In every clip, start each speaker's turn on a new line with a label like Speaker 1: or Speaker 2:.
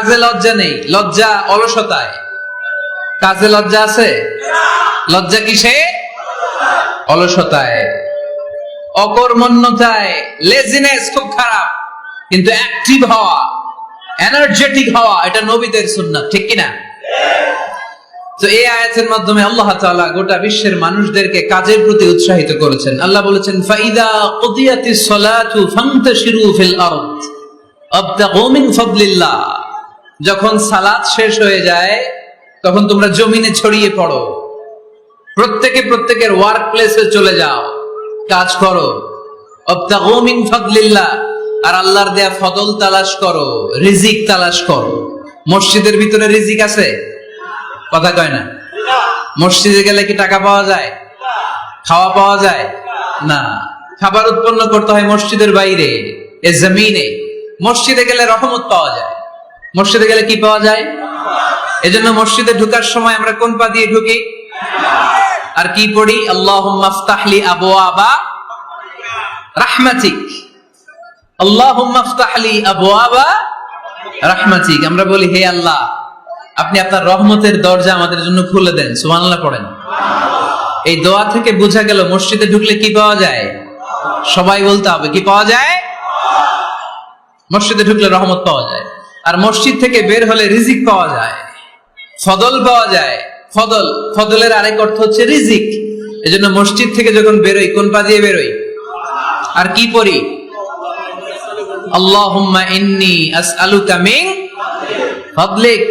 Speaker 1: কাজে লজ্জা নেই, লজ্জা অলসতায়। কাজে লজ্জা আছে? লজ্জা কিসে? অলসতায়, অকর্মণ্যতায়। লেজিনেস খুব খারাপ, কিন্তু অ্যাক্টিভ হওয়া, এনার্জেটিক হওয়া, এটা নবীদের সুন্নাত, ঠিক কিনা? তো এই আয়াতের মাধ্যমে আল্লাহ তাআলা গোটা বিশ্বের মানুষদেরকে কাজের প্রতি উৎসাহিত করেছেন। আল্লাহ বলেছেন, ফাইদা কুদিয়াতিস সালাতু ফান্তাশিরু ফিল আরদ আবতাগু মিন ফাদলিল্লাহ। যখন সালাত শেষ হয়ে যায় তখন তোমরা জমিনে ছড়িয়ে পড়ো, প্রত্যেকে প্রত্যেকের ওয়ার্ক প্লেসে চলে যাও, কাজ করো। আবতাগু মিন ফাদলিল্লাহ, আর আল্লাহর দেয়া ফদল তালাশ করো, রিজিক তালাশ করো। মসজিদের ভিতরে রিজিক আছে? কথা কয় না। মসজিদে গেলে কি টাকা পাওয়া যায়? খাওয়া পাওয়া যায় না। খাবার উৎপন্ন করতে হয় মসজিদের বাইরে, এ জমিনে। মসজিদে গেলে রহমত পাওয়া যায়। মসজিদে গেলে কি পাওয়া যায়? এজন্য মসজিদে ঢোকার সময় আমরা কোন পা দিয়ে ঢুকি? আর কি পড়ি? আল্লাহুম্মা ইফতাহলি আবওয়াবা রাহমাতিক, আল্লাহুম্মা ইফতাহলি আবওয়াবা রাহমাতিক। আমরা বলি, হে আল্লাহ, আপনি আপনার রহমতের দরজা আমাদের জন্য খুলে দেন। সুবহানাল্লাহ পড়েন। এই দোয়া থেকে বোঝা গেল মসজিদে ঢুকলে কি পাওয়া যায়? সবাই বলতে হবে, কি পাওয়া যায়? মসজিদে ঢুকলে রহমত পাওয়া যায়, আর মসজিদ থেকে বের হলে রিজিক পাওয়া যায়, ফদল পাওয়া যায়। ফদল, ফদলের আরেক অর্থ হচ্ছে রিজিক। এজন্য মসজিদ থেকে যখন বেরোই কোন পা দিয়ে বেরোই? আর কি পড়ি? আল্লাহুম্মা ইন্নী আসআলুকা মিন ফাদলিক।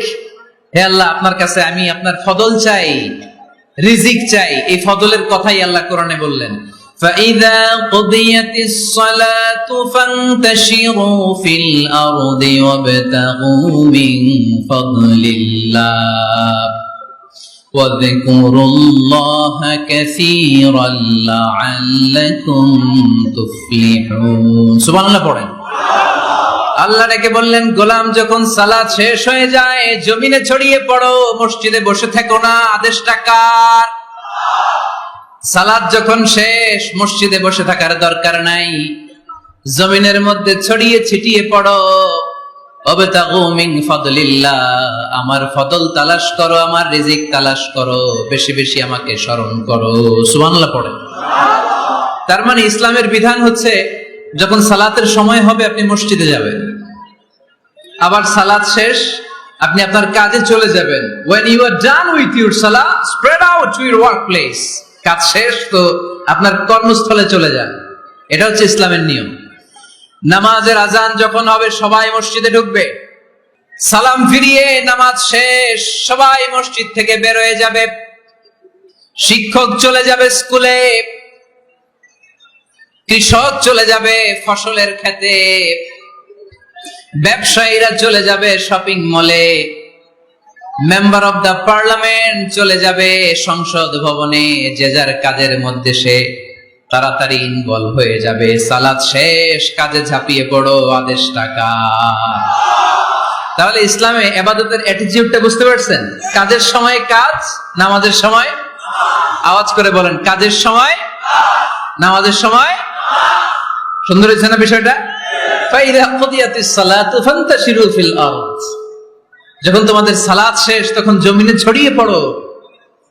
Speaker 1: হে আল্লাহ, আপনার কাছে আমি আপনার ফদল চাই, রিজিক চাই। এই ফদলের কথাই আল্লাহ কোরআনে বললেন, فَإِذَا قُضِيَتِ الصَّلَاةُ فَانْتَشِرُوا فِي الْأَرْضِ وَابْتَغُوا مِنْ فَضْلِ اللَّهِ وَاذْكُرُوا اللَّهَ كَثِيرًا لَعَلَّكُمْ تُفْلِحُونَ। সুবহানাল্লাহ পড়েন। আল্লাহ ডেকে বললেন, গোলাম, যখন সালাত শেষ হয়ে যায় জমিনে ছড়িয়ে পড়ো, মসজিদে বসে থেকো না। আদেশটা কার? সালাত যখন শেষ, মসজিদে বসে থাকার দরকার নাই, জমিনের মধ্যে ছড়িয়ে ছিটিয়ে পড়ো। ওয়াবতাগু মিন ফাদলিল্লাহ, আমার ফদল তালাশ করো, আমার রিজিক তালাশ করো, বেশি বেশি আমাকে স্মরণ করো। সুবহানাল্লাহ পড়েন। তার মানে ইসলামের বিধান হচ্ছে, যখন সালাতের সময় হবে আপনি মসজিদে যাবেন, আবার সালাত শেষ আপনি আপনার কাজে চলে যাবেন। when you are done with your salah, spread out to your workplace। কাজ শেষ তো আপনার কর্মস্থলে চলে যান। এটা হচ্ছে ইসলামের নিয়ম। নামাজের আজান যখন হবে সবাই মসজিদে ঢুকবে, সালাম ফিরিয়ে নামাজ শেষ সবাই মসজিদ থেকে বের হয়ে যাবে। শিক্ষক চলে যাবে স্কুলে, কৃষক চলে যাবে ফসলের খেতে, ব্যবসায়ীরা চলে যাবে শপিং মলে, মেম্বার অফ দ্য পার্লামেন্ট চলে যাবে সংসদ ভবনে। যে যার কাজের মধ্যে সে তাড়াতাড়ি ইনভলভ হয়ে যাবে। সালাত শেষ, কাজে ঝাঁপিয়ে পড়ো, আদেশ টাকা। তাহলে ইসলামে ইবাদতের অ্যাটিটিউডটা বুঝতে পারছেন? কাজের সময় কাজ, নামাজের সময় আওয়াজ করে বলেন, কাজের সময়, নামাজের সময়। সুন্দর হয়েছে না বিষয়টা? ফাইদা কুদিয়াতিস সালাতু ফান্তাশিরু ফিল আরদ। যখন তোমাদের সালাত শেষ তখন জমিনে ছড়িয়ে পড়ো।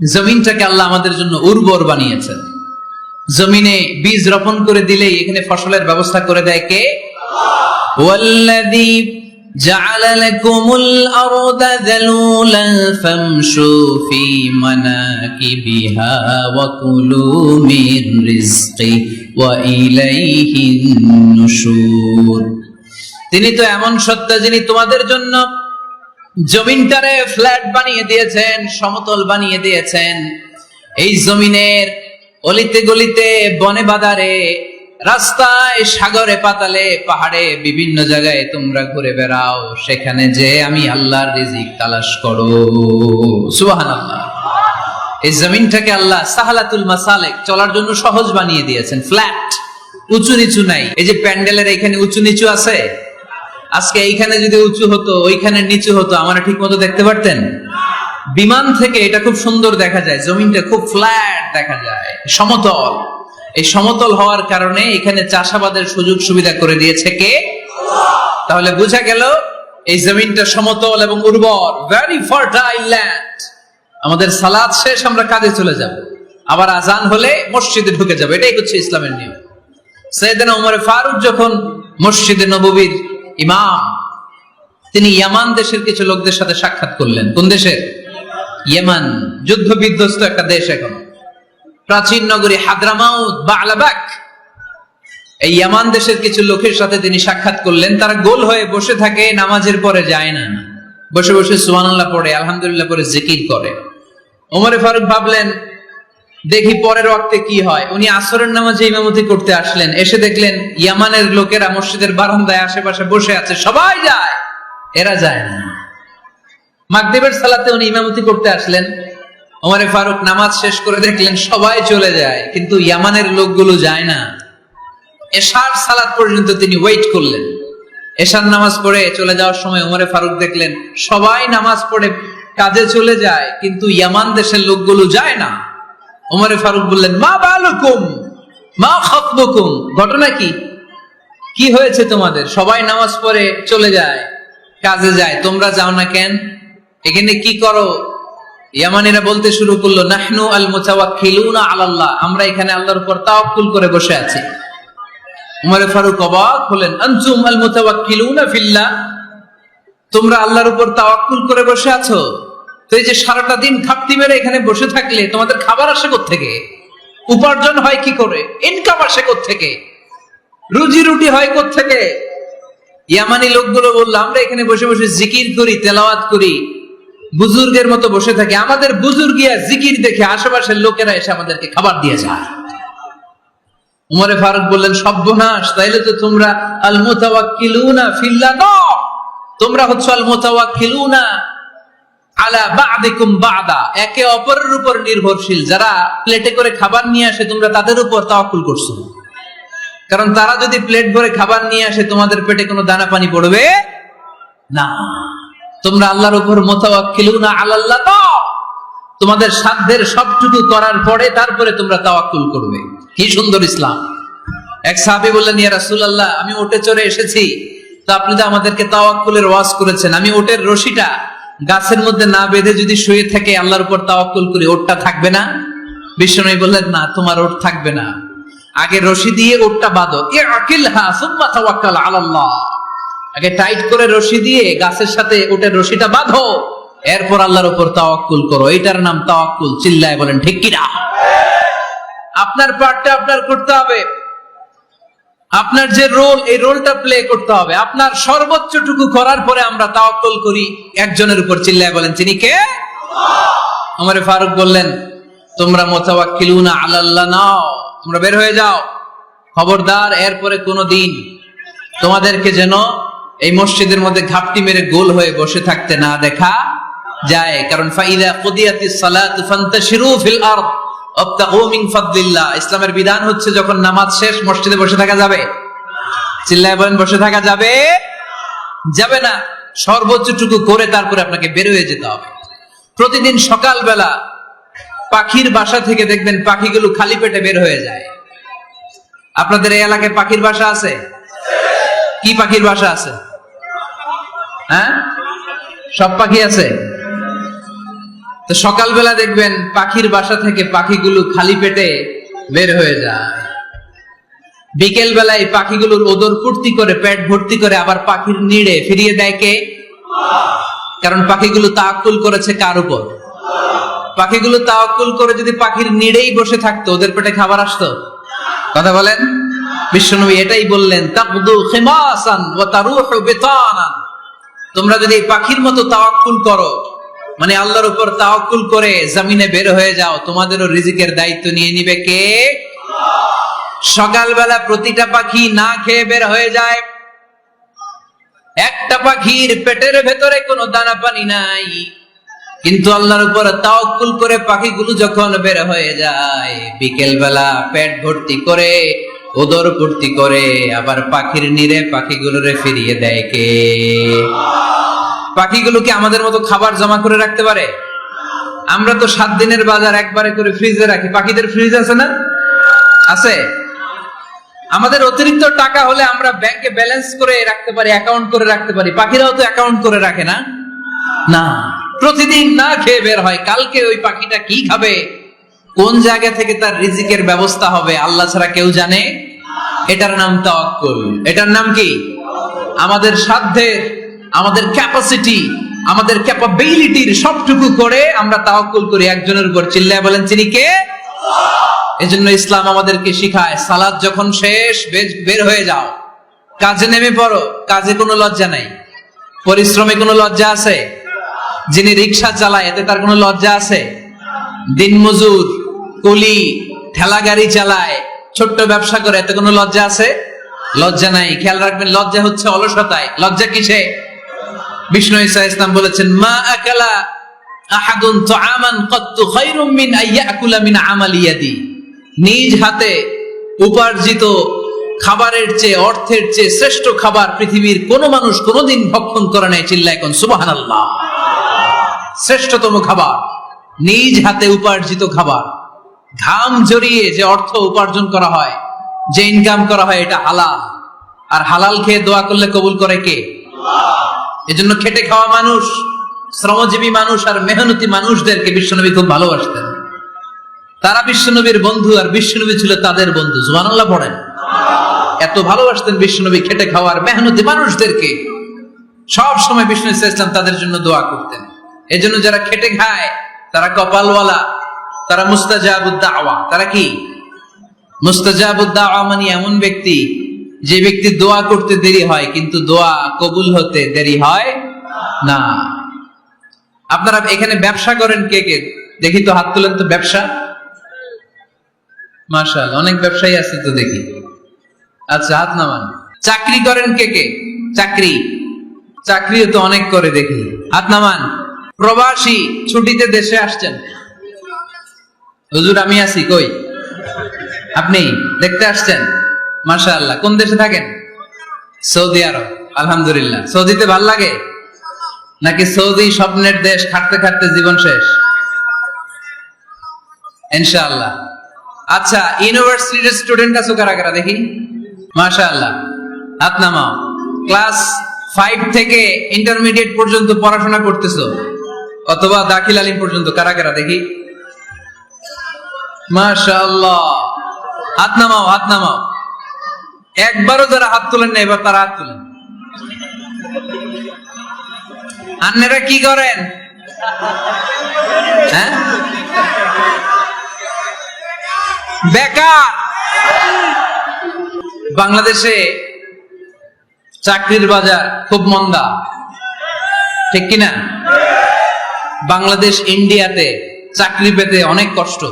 Speaker 1: জমিনটাকে আল্লাহ আমাদের জন্য উর্বর বানিয়েছেন। জমিনে বীজ রোপণ করে দিলেই এখানে ফসলের ব্যবস্থা করে দেয় কে? ওয়াল্লাযী জাআলা লাকুমুল আরদা যালুলান ফামশু ফি মানাকিবিহা ওয়া কুলু মির রিজকি ওয়া ইলাইহিন নুশুর। তিনি তো এমন সত্তা যিনি তোমাদের জন্য জমিনটারে ফ্ল্যাট বানিয়ে দিয়েছেন, সমতল বানিয়ে দিয়েছেন। এই জমিনের অলিতে গলিতে, বনে বাদারে, রাস্তায়, সাগরে, পাতালে, পাহাড়ে, বিভিন্ন জায়গায় তোমরা ঘুরে বেড়াও। সেখানে যে আমি আল্লাহর রিজিক তালাশ করো। সুবহানাল্লাহ। এই জমিনটাকে আল্লাহ সাহালাতুল মাসালিক, চলার জন্য সহজ বানিয়ে দিয়েছেন। ফ্ল্যাট, উঁচু নিচু নাই। এই যে প্যান্ডেলের এখানে উঁচু নিচু আছে, আজকে এইখানে যদি উঁচু হতো ওইখানে নিচু হতো, আমরা ঠিক মতো দেখতে পারতেন? বিমান থেকে এটা খুব সুন্দর দেখা যায়, জমিনটা খুব ফ্ল্যাট দেখা যায়, সমতল। এই সমতল হওয়ার কারণে এখানে চাষাবাদের সুযোগ সুবিধা করে দিয়েছে কে? তাহলে বোঝা গেল এই জমিনটা সমতল এবং উর্বর, ভেরি ফার্টাইল ল্যান্ড। আমাদের সালাত শেষ, আমরা কাজে চলে যাব, আবার আজান হলে মসজিদে ঢুকে যাবে। এটাই হচ্ছে ইসলামের নিয়ম। সাইয়েদনা ওমর ফারুক যখন মসজিদে নববীর ইমাম, তিনি ইয়ামান দেশের কিছু লোকদের সাথে সাক্ষাৎ করলেন। কোন দেশের? ইয়ামান, যুদ্ধ বিধ্বস্ত একটা দেশ। এখন প্রাচীন নগরী হাদ্রামাউত, বা'লাবাক, এই ইয়ামান দেশের কিছু লোকের সাথে তিনি সাক্ষাৎ করলেন। তারা গোল হয়ে বসে থাকে, নামাজের পরে যায় না, বসে বসে সুবহানাল্লাহ পড়ে, আলহামদুলিল্লাহ পড়ে জিকির করে। ওমর ফারুক ভাবলেন দেখি পরের ওয়াক্তে কি হয়। উনি আসরের নামাজে ইমামতি করতে আসলেন, এসে দেখলেন ইয়ামানের লোকেরা মসজিদের বারান্দায় আশেপাশে বসে আছে, সবাই যায়, এরা যায় না। মাগরিবের সালাতে উনি ইমামতি করতে আসলেন, ওমর ফারুক নামাজ শেষ করে দেখলেন সবাই চলে যায়, কিন্তু ইয়ামানের লোকগুলো যায় না। এশার সালাত পর্যন্ত তিনি ওয়েট করলেন। এশার নামাজ পড়ে চলে যাওয়ার সময় ওমর ফারুক দেখলেন সবাই নামাজ পড়ে কাজে চলে যায়, কিন্তু ইয়ামান দেশের লোকগুলো যায় না। ওমর ফারুক বললেন, মা বালুকুম মা খাতবুকুম, ঘটনা কি? কি হয়েছে তোমাদের? সবাই নামাজ পড়ে চলে যায়, কাজে যায়, তোমরা যাও না কেন? এখানে কি করো? ইয়ামানিরা বলতে শুরু করলো, নাহনু আল মুতাওয়াক্কিলুনা আলাল্লাহ, আমরা এখানে আল্লাহর উপর তাওয়াক্কুল করে বসে আছি। উমর ফারুক অবাক হলেন, আনতুম আল মুতাওয়াক্কিলুনা ফিল্লাহ, তোমরা আল্লাহর উপর তাওয়াক্কুল করে বসে আছো? তো এই যে সারাটা দিন খাপটি মেরে এখানে বসে থাকলে তোমাদের খাবার আসে কোত্থেকে? উপার্জন হয় কি করে? ইনকাম আসে কোত্থেকে? রুজি রুটি হয় কোত্থেকে? ইয়ামানি লোকগুলো বললো, আমরা এখানে বসে বসে জিকির করি, তেলাওয়াত করি, বুজুর্গের মতো বসে থাকি, আমাদের বুজুর্গিয়া জিকির দেখে আশেপাশের লোকেরা এসে আমাদেরকে খাবার দিয়ে যায়। উমরে ফারুক বললেন, সর্বনাশ, তাইলে তো তোমরা আল মুতাওয়াক্কিলুনা ফিল্লাহ নও, তোমরা হচ্ছে আল মুতাওয়াক্কিলুনা আলা বা'দিকুম বা'দা, একে অপরের উপর নির্ভরশীল। যারা প্লেটে করে খাবার নিয়ে আসে তোমরা তাদের উপর তাওয়াক্কুল করছো, কারণ তারা যদি প্লেট ভরে খাবার নিয়ে আসে তোমাদের পেটে কোনো দানা পানি পড়বে না। তোমরা আল্লাহর উপর মুতাওয়াক্কিলুনা আলাল্লাহ নও, তোমাদের সাধ্যের সবটুকু করার পরে তারপরে তোমরা তাওয়াক্কুল করবে। কি সুন্দর ইসলাম! এক সাহাবী বললেন, ইয়া রাসূলুল্লাহ, আমি উটে চড়ে এসেছি, তো আপনি তো আমাদেরকে তাওয়াক্কুলের ওয়াজ করেছেন, আমি উটের রশিটা গাছের মধ্যে না বেঁধে যদি শুয়ে থাকে আল্লাহর উপর তাওয়াক্কুল করি, উটটা থাকবে না? বিশ্বনবী বললেন, না, তোমার উট থাকবে না, আগে রশি দিয়ে উটটা বাঁধো, ইআকিলহা সুম্মা তাওয়াক্কাল আলাল্লাহ, আগে টাইট করে রশি দিয়ে গাছের সাথে উটের রশিটা বাঁধো, এরপর আল্লাহর উপর তাওয়াক্কুল করো। এটার নাম তাওয়াক্কুল। চিল্লায় বলেন ঠিক কিনা? আপনার পার্টটা আপনার করতে হবে, আপনার যে রোল, এই রোলটা প্লে করতে হবে। আপনার সর্বোচ্চটুকু করার পরে আমরা তাওয়াক্কুল করি একজনের উপর। চিল্লায় বলেন তিনি কে? ওমর ফারুক বললেন, তোমরা মুতাওয়াক্কিলুনা আলাল্লাহ নাও, তোমরা বের হয়ে যাও, খবরদার এরপরে কোনোদিন তোমাদেরকে যেন এই মসজিদের মধ্যে ঘাপটি মেরে গোল হয়ে বসে থাকতে না দেখা যায়। কারণ ফাইদা কুদিয়াতিস সালাতু ফান্তাশিরু ফিল আরদ ওয়াবতাগু মিন ফাদলিল্লাহ, ইসলামের বিধান হচ্ছে যখন নামাজ শেষ মসজিদে বসে থাকা যাবে। চিল্লায় বলেন, বসে থাকা যাবে? যাবে না। সর্বোচ্চটুকু করে তারপরে আপনাকে বের হয়ে যেতে হবে। প্রতিদিন সকালবেলা পাখির বাসা থেকে দেখবেন পাখিগুলো খালি পেটে বের হয়ে যায়। আপনাদের এই এলাকায় পাখির বাসা আছে? কি পাখির বাসা আছে? হ্যাঁ, সব পাখি আছে। তো সকালবেলা দেখবেন পাখির বাসা থেকে পাখিগুলো খালি পেটে বের হয়ে যায়। বিকেল বেলায় পাখিগুলোর ওদর পূর্তি করে, পেট ভর্তি করে আবার পাখির নিড়ে ফিরিয়ে দেয় কে? কারণ পাখিগুলো তাওয়াক্কুল করেছে কার উপর? পাখিগুলো তাওয়াক্কুল করে যদি পাখির নিড়েই বসে থাকতো, ওদের পেটে খাবার আসতো? কথা বলেন। বিশ্বনবী এটাই বললেন, তাকদু খিমাসান ওয়া তারুহু বিতানান, তোমরা যদি পাখির মতো তাওয়াক্কুল করো, মানে আল্লাহর উপর তাওয়াক্কুল করে জমিনে বের হয়ে যাও, তোমাদেরও রিজিকের দায়িত্ব নিয়ে নিবে কে? সকালবেলা প্রতিটা পাখি না খেয়ে বের হয়ে যায়, একটা পাখির পেটের ভেতরে কোনো দানা পানি নাই, কিন্তু আল্লাহর উপর তাওয়াক্কুল করে পাখিগুলো যখন বের হয়ে যায়, বিকেল বেলা পেট ভর্তি করে, ওদর পূর্তি করে আবার পাখির নিরে পাখিগুলোরে ফিরিয়ে দেয় কে? পাখিগুলো কি আমাদের মতো খাবার জমা করে রাখতে পারে? আমরা তো 7 দিনের বাজার একবারে করে ফ্রিজে রাখি। পাখিদের ফ্রিজ আছে না? আছে? আমাদের অতিরিক্ত টাকা হলে আমরা ব্যাংকে ব্যালেন্স করে রাখতে পারি, অ্যাকাউন্ট করে রাখতে পারি। পাখিরাও তো অ্যাকাউন্ট করে রাখে না? না, প্রতিদিন না খেয়ে বের হয়। কালকে ওই পাখিটা কি খাবে, কোন জায়গা থেকে তার রিজিকের ব্যবস্থা হবে, আল্লাহ ছাড়া কেউ জানে। এটার নাম তাওয়াক্কুল। এটার নাম কি? আমাদের সাধ্যের, আমাদের ক্যাপাসিটি, আমাদের ক্যাপাবিলিটির সবটুকু করে আমরা তাওয়াক্কুল করি একজনের উপর। চিল্লায় বলেন, তিনি কে? এজন্য ইসলাম আমাদেরকে শিখায়, সালাত যখন শেষ, বের হয়ে যাও, কাজে নেমে পড়ো। কাজে কোনো লজ্জা নাই, পরিশ্রমে কোনো লজ্জা আছে? যিনি রিক্সা চালায় এতে তার কোনো লজ্জা আছে? দিনমজুর, কুলি, ঠেলা গাড়ি চালায়, ছোট্ট ব্যবসা করে, এতে কোনো লজ্জা আছে? লজ্জা নাই। খেয়াল রাখবেন, লজ্জা হচ্ছে অলসতায়। লজ্জা কিসে? বিষ্ণু ঈসা ইসলাম বলেছেন, মা আকালা আহাদুন তুআমান কাত্তু খায়রুম মিন আইয়াকুলা মিন আমালি ইয়াদি। নিজ হাতে উপার্জিত খাবারের চেয়ে, অর্থের চেয়ে শ্রেষ্ঠ খাবার পৃথিবীর কোন মানুষ কোনদিন ভক্ষণ করে নাই। চিল্লায় কোন সুবহানাল্লাহ। শ্রেষ্ঠতম খাবার নিজ হাতে উপার্জিত খাবার। ঘাম জড়িয়ে যে অর্থ উপার্জন করা হয়, যে ইনকাম করা হয়, এটা হালাল। আর হালাল খেয়ে দোয়া করলে কবুল করে কে? এজন্য খেটে খাওয়া মানুষ, শ্রমজীবী মানুষ আর মেহনতি মানুষদেরকে বিশ্বনবী খুব ভালোবাসতেন। তারা বিশ্বনবীর বন্ধু, আর বিশ্বনবী ছিল তাদের বন্ধু। সুবহানাল্লাহ পড়েন। এত ভালোবাসতেন বিশ্বনবী খেটে খাওয়ার মেহনতি মানুষদেরকে। সব সময় বিষ্ণু ইসলাম তাদের জন্য দোয়া করতেন। এজন্য যারা খেটে খায় তারা কপালওয়ালা, তারা মুস্তাজাবুদ দাওয়া। তারা কি? মুস্তাজাবুদ দাওয়া মানে এমন ব্যক্তি যে ব্যক্তি দোয়া করতে দেরি হয় কিন্তু দোয়া কবুল হতে দেরি হয় না। আপনারা এখানে ব্যবসা করেন কে কে? দেখি তো, হাত তুলেন তো। ব্যবসা, মাশাআল্লাহ, অনেক ব্যবসায়ী আছে তো দেখি। আচ্ছা, হাত নামান। চাকরি করেন কে কে? চাকরি, চাকরিও তো অনেক করে দেখি। হাত নামান। প্রবাসী, ছুটিতে দেশে আসছেন। হুজুর আমি আছি, কই? আপনি দেখতে আসছেন? মাশাআল্লাহ। কোন দেশে থাকেন? সৌদি আরব। আলহামদুলিল্লাহ। সৌদিতে ভাল লাগে নাকি সৌদি স্বপ্নের দেশ, খাটতে খাটতে জীবন শেষ? ইনশাআল্লাহ। আচ্ছা, ইউনিভার্সিটির স্টুডেন্ট আছো কারা কারা দেখি? মাশাআল্লাহ, হাত নামাও। ক্লাস 5 থেকে ইন্টারমিডিয়েট পর্যন্ত পড়াশোনা করতেছো, অথবা দাখিল আলিম পর্যন্ত, কারা কারা দেখি? মাশাআল্লাহ, হাত নামাও, হাত নামাও। একবারও যারা হাত তুলেন না এবার তারা হাত তুলেন। আপনারা কি করেন? হ্যাঁ, বেকার। বাংলাদেশে চাকরির বাজার খুব মন্দা, ঠিক কিনা? বাংলাদেশ ইন্ডিয়াতে চাকরি পেতে অনেক কষ্ট।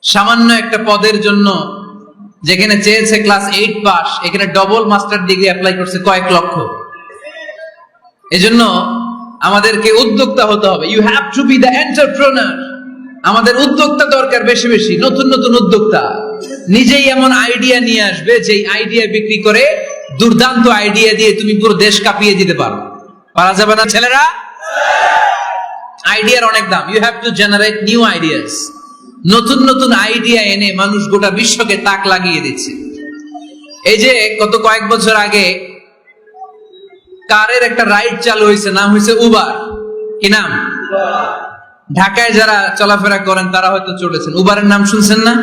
Speaker 1: সামান্য একটা পদের জন্য যেখানে চেয়েছে ক্লাস 8 পাস, এখানে ডবল মাস্টার ডিগ্রি অ্যাপ্লাই করছে কয়েক লক্ষ। এজন্য আমাদেরকে উদ্যোক্তা হতে হবে। You have to be the entrepreneur. আমাদের উদ্যোক্তা দরকার, বেশি বেশি নতুন নতুন উদ্যোক্তা। নিজেই এমন আইডিয়া নিয়ে আসবে যে আইডিয়া বিক্রি করে, দুর্দান্ত আইডিয়া দিয়ে তুমি পুরো দেশ কাঁপিয়ে দিতে পারো। পারা যাবে না ছেলেরা? আইডিয়ার অনেক দাম। You have to generate new ideas. নতুন নতুন আইডিয়া এনে মানুষ গোটা বিশ্বকে তাক লাগিয়ে দিচ্ছে। এই যে গত কয়েক বছর আগে কারের একটা রাইড চালু হয়েছে, নাম হয়েছে উবার। কি নাম? ঢাকায় যারা চলাফেরা করেন তারা হয়তো চড়েছেন। উবারের নাম শুনছেন না?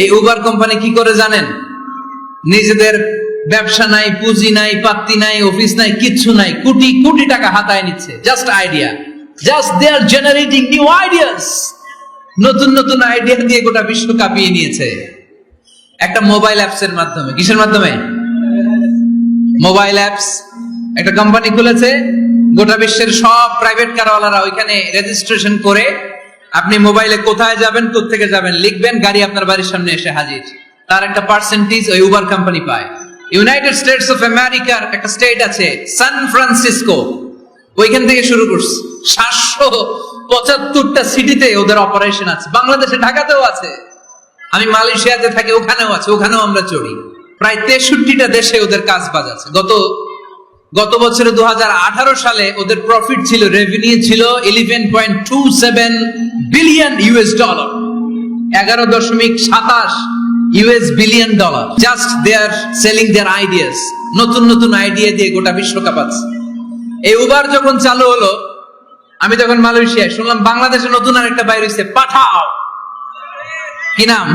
Speaker 1: এই উবার কোম্পানি কি করে জানেন? নিজেদের ব্যবসা নাই, পুঁজি নাই, পাত্তি নাই, অফিস নাই, কিচ্ছু নাই, কোটি কোটি টাকা হাতায় নিচ্ছে। Just idea, just they are generating new ideas. নতুন নতুন আইডিয়া দিয়ে গোটা বিশ্ব কাঁপিয়ে নিয়েছে একটা মোবাইল অ্যাপস এর মাধ্যমে। কিসের মাধ্যমে? Mobile apps. একটা কোম্পানি খুলেছে, গোটা বিশ্বের সব প্রাইভেট কারওয়ালারা ওইখানে রেজিস্ট্রেশন করে, আপনি মোবাইলে কোথায় যাবেন, কোত্থেকে যাবেন লিখবেন, গাড়ি আপনার বাড়ির সামনে এসে হাজির। তার একটা পার্সেন্টেজ ওই উবার কোম্পানি পায়। ইউনাইটেড স্টেটস অফ আমেরিকার একটা স্টেট আছে সান ফ্রান্সিসকো, ওইখান থেকে শুরু করছে। 775টা সিটিতে ওদের অপারেশন আছে। বাংলাদেশে ঢাকাতেও আছে। আমি মালয়েশিয়াতে থাকি, ওখানেও আছে, ওখানেও আমরা চড়ি। প্রায় 63টা দেশে ওদের কাজ বাজ আছে। গত বছরে 2018 সালে ওদের প্রফিট ছিল, রেভিনিউ ছিল 11.27 billion US dollar. 11.27 $1 billion, just they are selling their ideas. নতুন নতুন আইডিয়া দিয়ে গোটা বিশ্ব কাঁপাচ্ছে। এই উবার যখন চালু হলো, আমি তখন মালয়েশিয়ায় শুনলাম বাংলাদেশে নতুন আরেকটা বাইর হইছে, পাঠাও। কি নাম?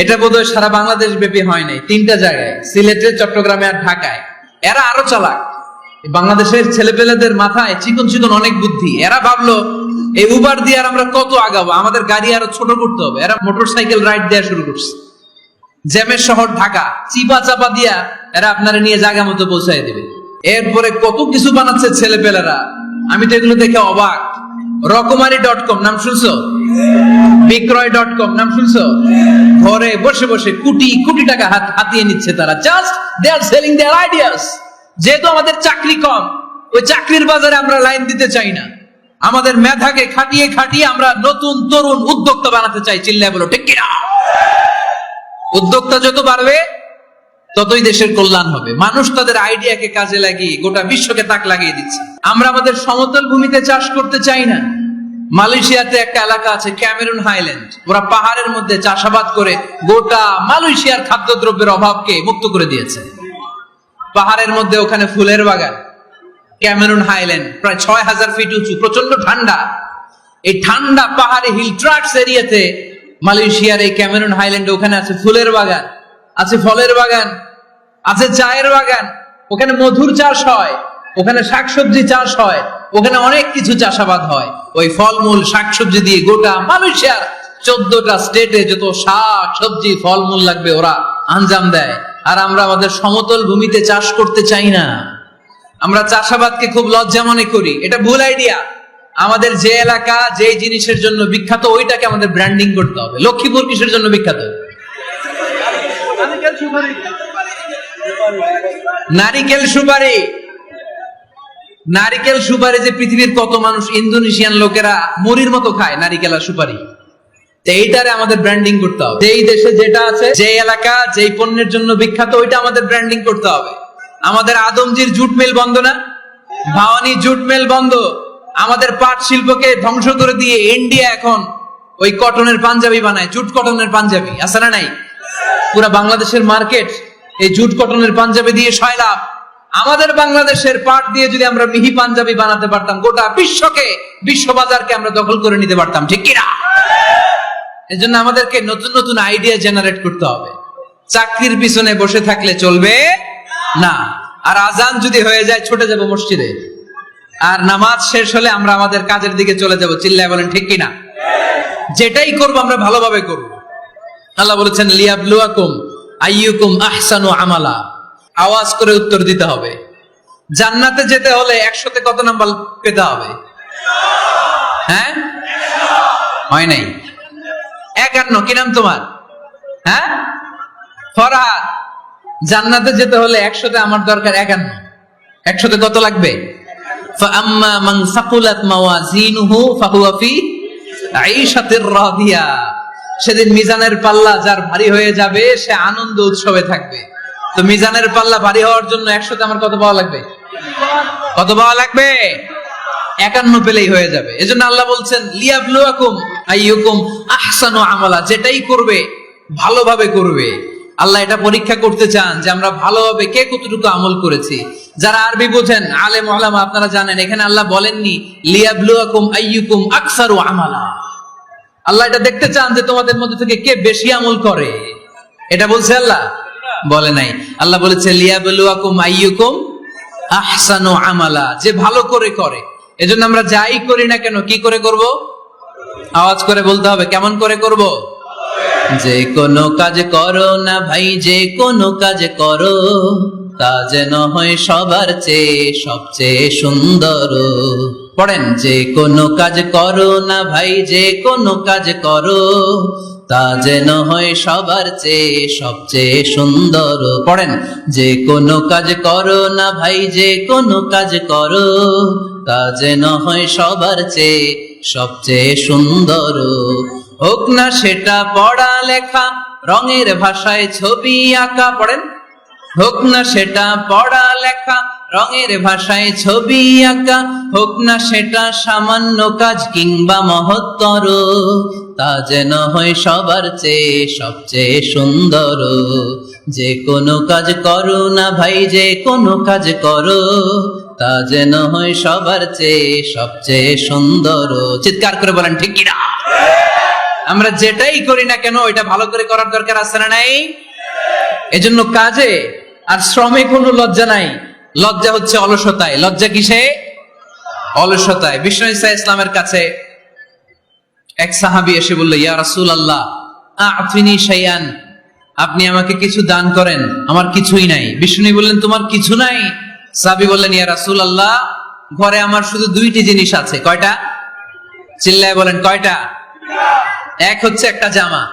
Speaker 1: এটা বোধহয় সারা বাংলাদেশ ব্যাপী হয় নাই, 3টা জায়গায়, সিলেটে, চট্টগ্রামে আর ঢাকায়। এরা আরো চালাক। বাংলাদেশের ছেলেপেলেদের মাথায় চিকন চিকন অনেক বুদ্ধি। এরা ভাবলো এই উবার দিয়ে আর আমরা কত আগাবো, আমাদের গাড়ি আরো ছোট করতে হবে। এরা মোটরসাইকেল রাইড দেওয়া শুরু করছে। জ্যামের শহর ঢাকা, চিপা চাপা দিয়া এরা আপনারা নিয়ে জায়গা মতো পৌঁছায় দিবে। এরপরে কত কিছু বানাচ্ছে ছেলেপেলেরা, আমি তো এগুলো দেখে অবাক। রকমারি.com নাম শুনছো? বিক্রয়.com নাম শুনছো? ঘরে বসে বসে কোটি কোটি টাকা হাতিয়ে নিচ্ছে তারা। Just they are selling their ideas. যেহেতু আমাদের চাকরি কম, ওই চাকরির বাজারে আমরা লাইন দিতে চাই না। আমাদের মেধাকে খাটিয়ে খাটিয়ে আমরা নতুন তরুণ উদ্যোক্তা বানাতে চাই। চিল্লায় বলো ঠিক কিনা? উদ্যোক্তা যত বাড়বে ততই দেশের কল্যাণ হবে। মানুষ তাদের আইডিয়াকে কাজে লাগিয়ে গোটা বিশ্বকে তাক লাগিয়ে দিচ্ছে। আমরা আমাদের সমতল ভূমিতে চাষ করতে চাই না। মালয়েশিয়াতে একটা এলাকা আছে ক্যামেরুন হাইল্যান্ড, ওরা পাহাড়ের মধ্যে চাষাবাদ করে গোটা মালয়েশিয়ার খাদ্যদ্রব্যের অভাবকে মুক্ত করে দিয়েছে। পাহাড়ের মধ্যে ওখানে ফুলের বাগান, ক্যামেরুন হাইল্যান্ড, প্রায় 6000 ফিট উঁচু, প্রচন্ড ঠান্ডা। এই ঠান্ডা পাহাড়ি হিল ট্রাক্স এরিয়াতে মালয়েশিয়ার এই ক্যামেরুন হাইল্যান্ডে ওখানে আছে ফুলের বাগান, আছে ফলের বাগান, আছে চায়ের বাগান, ওখানে মধুর চাষ হয়, ওখানে শাকসবজি চাষ হয়, ওখানে অনেক কিছু চাষাবাদ হয়। ওই ফলমূল শাকসবজি দিয়ে গোটা মালয়েশিয়ার 14টা স্টেটে যত শাক সবজি ফলমূল লাগবে ওরা আঞ্জাম দেয়। আর আমরা আমাদের সমতল ভূমিতে চাষ করতে চাই না। আমরা চাষাবাদকে খুব লজ্জা মনে করি। এটা ভুল আইডিয়া। আমাদের যে এলাকা যে জিনিসের জন্য বিখ্যাত ওইটাকে আমাদের ব্র্যান্ডিং করতে হবে। লক্ষ্মীপুর কিসের জন্য বিখ্যাত? নারিকেল সুপারি। নারিকেল সুপারি যে পৃথিবীর কত মানুষ, ইন্দোনেশিয়ান লোকেরা মুড়ির মতো খায় নারিকেল আর সুপারি। এইটারে আমাদের ব্র্যান্ডিং করতে হবে। যেই দেশে যেটা আছে, যে এলাকা যেই পণ্যের জন্য বিখ্যাত ওইটা আমাদের ব্র্যান্ডিং করতে হবে। আমাদের আদমজির জুট মিল বন্ধ না? ভাওয়ানি জুট মিল বন্ধ। আমাদের পাট শিল্পকে ধ্বংস করে দিয়ে ইন্ডিয়া এখন ওই কটনের পাঞ্জাবি বানায়, জুট কটনের পাঞ্জাবি। আছে না নাই? পুরা বাংলাদেশের মার্কেট এই জুট কটনের পাঞ্জাবি দিয়ে সয়লাভ। আমাদের বাংলাদেশের পাট দিয়ে যদি আমরা মিহি পাঞ্জাবি বানাতে পারতাম, গোটা বিশ্বকে, বিশ্ব বাজারকে আমরা দখল করে নিতে পারতাম। ঠিক কিনা? এই জন্য আমাদেরকে নতুন নতুন আইডিয়া জেনারেট করতে হবে। চাকরির পিছনে বসে থাকলে চলবে না। আর আজান যদি হয়ে যায় ছুটে যাব মসজিদে, আর নামাজ শেষ হলে আমরা আমাদের কাজের দিকে চলে যাব। চিল্লায় বলেন ঠিক কিনা? যেটাই করবো আমরা ভালোভাবে করব। আল্লাহ বলেছেন লিয়াবলুয়াকুম আইয়ুকুম আহসানু আমালা। আওয়াজ করে উত্তর দিতে হবে। জান্নাতে যেতে হলে 100তে কত নাম্বার পেতে হবে? হ্যাঁ, হয় নাই 51। কি নাম তোমার? হ্যাঁ, ফরহাদ। জান্নাতে যেতে হলে 100তে আমার দরকার 51। 100তে কত লাগবে? ফাআম্মা মান সাকুলাত মাওয়াজিনুহু ফাহুয়া ফি আইশাতির রাদিয়া। সেদিন মিজানের পাল্লা যার ভারী হয়ে যাবে সে আনন্দ উৎসবে থাকবে। তো মিজানের পাল্লা ভারী হওয়ার জন্য 100তে আমার কত পাওয়া লাগবে? কত পাওয়া লাগবে? 51 পেলেই হয়ে যাবে। এজন্য আল্লাহ বলছেন লিয়াবলুয়াকুম আইয়ুকুম আহসানু আমালা। যেটাই করবে ভালোভাবে করবে। আল্লাহ এটা পরীক্ষা করতে চান যে আমরা ভালোভাবে কে কতটুকু আমল করেছি। যারা আরবি বোঝেন, আলেম ওলামা, আপনারা জানেন এখানে আল্লাহ বলেননি লিয়াবলুয়াকুম আইয়ুকুম আকসারু আমালা। আল্লাহ এটা দেখতে চান যে তোমাদের মধ্যে থেকে কে বেশি আমল করে। এটা বলছে আল্লাহ? বলে নাই। আল্লাহ বলেছে লিয়াবলুয়াকুম আইয়ুকুম আহসানু আমালা, যে ভালো করে করে। এজন্য আমরা যাই করি না কেন কি করে করব? আওয়াজ করে বলতে হবে। কেমন করে করব? যে কোনো কাজ করো না ভাই, যে কোনো কাজ করো তা যেন হয় সবার চেয়ে সবচেয়ে সুন্দর। পড়েন, যে কোনো কাজ করো না ভাই, যে কোনো কাজ করো তা যেন হয় সবার চেয়ে সবচেয়ে সুন্দর। পড়েন, যে কোনো কাজ করো না ভাই, যে কোনো কাজ করো তা যেন হয় সবার চেয়ে সবচেয়ে সুন্দর। হোক না সেটা পড়া লেখা, রঙের ভাষায় ছবি আঁকা। পড়েন, হোক না সেটা পড়া লেখা, রঙের ভাষায় ছবি আঁকা, হোক না সেটা সামান্য কাজ কিংবা মহত্তর, তা যেন হয় সবার চেয়ে সবচেয়ে সুন্দর। যে কোনো কাজ করো না ভাই, যে কোনো কাজ করো, তা যেন হয় সবার চেয়ে সবচেয়ে সুন্দর। চিৎকার করে বলেন ঠিক কিনা? আমরা যেটাই করি না কেন এটা ভালো করে করার দরকার আছে না নাই? এজন্য কাজে আর শ্রমে কোনো লজ্জা নাই। লজ্জা হচ্ছে অলসতায়। লজ্জা কিসে? অলসতায়। বিষ্ণু ঈসা ইসলামের কাছে এক সাহাবী এসে বলল, ইয়া রাসূলুল্লাহ আ'তিনি শাইআন, আপনি আমাকে কিছু দান করেন, আমার কিছুই নাই। বিষ্ণু বললেন, তোমার কিছু নাই? সাহাবী বললেন, ইয়া রাসূলুল্লাহ ঘরে আমার শুধু দুইটি জিনিস আছে। কয়টা? চিল্লায় বলেন কয়টা? এক হচ্ছে একটা জামা,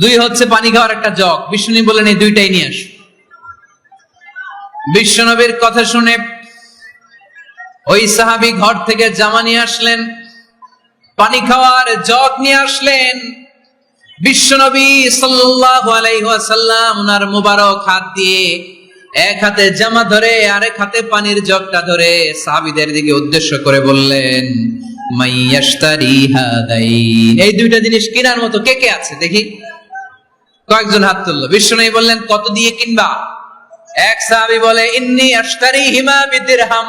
Speaker 1: দুই হচ্ছে পানি খাওয়ার একটা জগ। বিষ্ণু বললেন, এই দুইটাই নিয়ে আস। বিশ্বনবীর কথা শুনে ওই সাহাবী ঘর থেকে জামা নিয়ে আসলেন, পানি খাওয়ার জগ নিয়ে আসলেন। বিশ্বনবী সাল্লাল্লাহু আলাইহি ওয়াসাল্লাম ওনার মুবারক হাত দিয়ে এক হাতে জামা ধরে আরেক হাতে পানির জগটা ধরে সাহাবীদের দিকে উদ্দেশ্য করে বললেন, মাইয়াশতারি হাদাইন, এই দুইটা জিনিস কেনার মতো কে কে আছে দেখি? কয়েকজন হাত তুললো। বিশ্বনবী বললেন, কত দিয়ে কিনবা? এক সাহাবী বলে, ইন্নী আশতারিহিমা বিদিরহাম,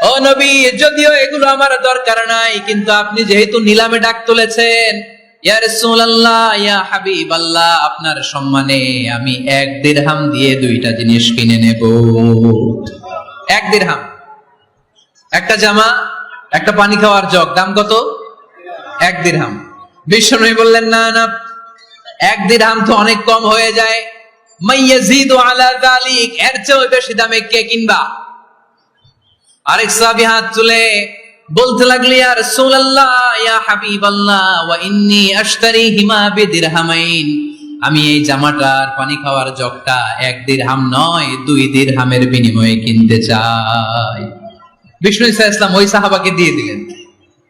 Speaker 1: ও নবী যদিও এগুলো আমার দরকার নাই, কিন্তু আপনি যেহেতু নিলামে ডাক তুলেছেন, ইয়া রাসূলুল্লাহ ইয়া হাবিবাল্লাহ, আপনার সম্মানে আমি 1 দিরহাম দিয়ে দুইটা জিনিস কিনে নেব। 1 দিরহাম, একটা জামা, একটা পানি খাওয়ার জগ, দাম কত? 1 দিরহাম। বিশ্বনবী বললেন, না না, 1 দিরহাম তো অনেক কম হয়ে যায়। মাইয়াজিদু আলা যালিক, এর চেয়ে বেশি দামে কে কিনবা? আরেক সাহাবী হাত তুলে বলতে লাগলেন, ইয়া রাসূলুল্লাহ ইয়া হাবিবাল্লাহ ওয়া ইন্নী আশতারিহিমা বিদিরহামাইন, আমি এই জামাটার পানি খাওয়ার জগটা 1 দিরহাম নয় 2 দিরহামের বিনিময়ে কিনতে চাই। বিষ্ণু ঈসা ইসলাম ওই সাহাবাকে দিয়ে দিলেন।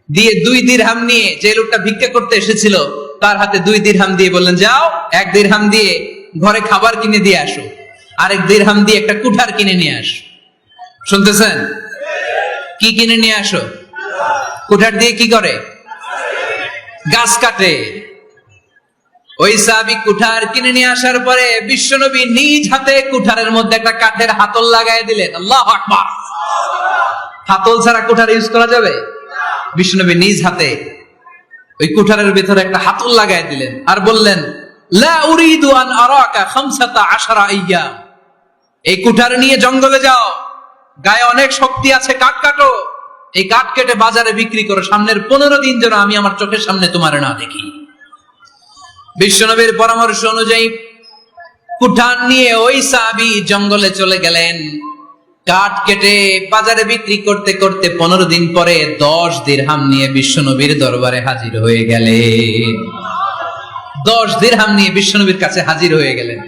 Speaker 1: দিয়ে 2 দিরহাম নিয়ে যে লোকটা ভিক্ষা করতে এসেছিল তার হাতে 2 দিরহাম দিয়ে বললেন, যাও 1 দিরহাম দিয়ে ঘরে খাবার কিনে দিয়ে আসো, আরেক দিরহাম দিয়ে একটা কুঠার কিনে নিয়ে আসো। শুনতেছেন? কি কিনে নিয়ে আসো? কুঠার দিয়ে কি করে? গাছ কাটে। ওই সাহাবী কুঠার কিনে নিয়ে আসার পরে বিশ্বনবী নিজ হাতে কুঠারের মধ্যে একটা কাঠের হাতল লাগাই দিলেন। আল্লাহু আকবার। হাতল ছাড়া কুঠার ইউজ করা যাবে? বিশ্বনবী নিজ হাতে ওই কুঠারের ভিতরে একটা হাতল লাগাই দিলেন আর বললেন, লা উরিদু আন আরাকা 15 আইয়াম, এই কুঠার নিয়ে জঙ্গলে যাও, গায়ে অনেক শক্তি আছে, কাঠ কাটো, এই কাঠ কেটে বাজারে বিক্রি করো, সামনের 15 দিন যেন আমি আমার চোখের সামনে তোমার না দেখি। বিশ্বনবীর পরামর্শ অনুযায়ী কুঠার নিয়ে ওই সাহাবী জঙ্গলে চলে গেলেন। কাঠ কেটে বাজারে বিক্রি করতে করতে 15 দিন পরে 10 দিরহাম নিয়ে বিশ্বনবীর দরবারে হাজির হয়ে গেলেন। 10 দিরহাম নিয়ে বিশ্বনবীর কাছে হাজির হয়ে গেলেন।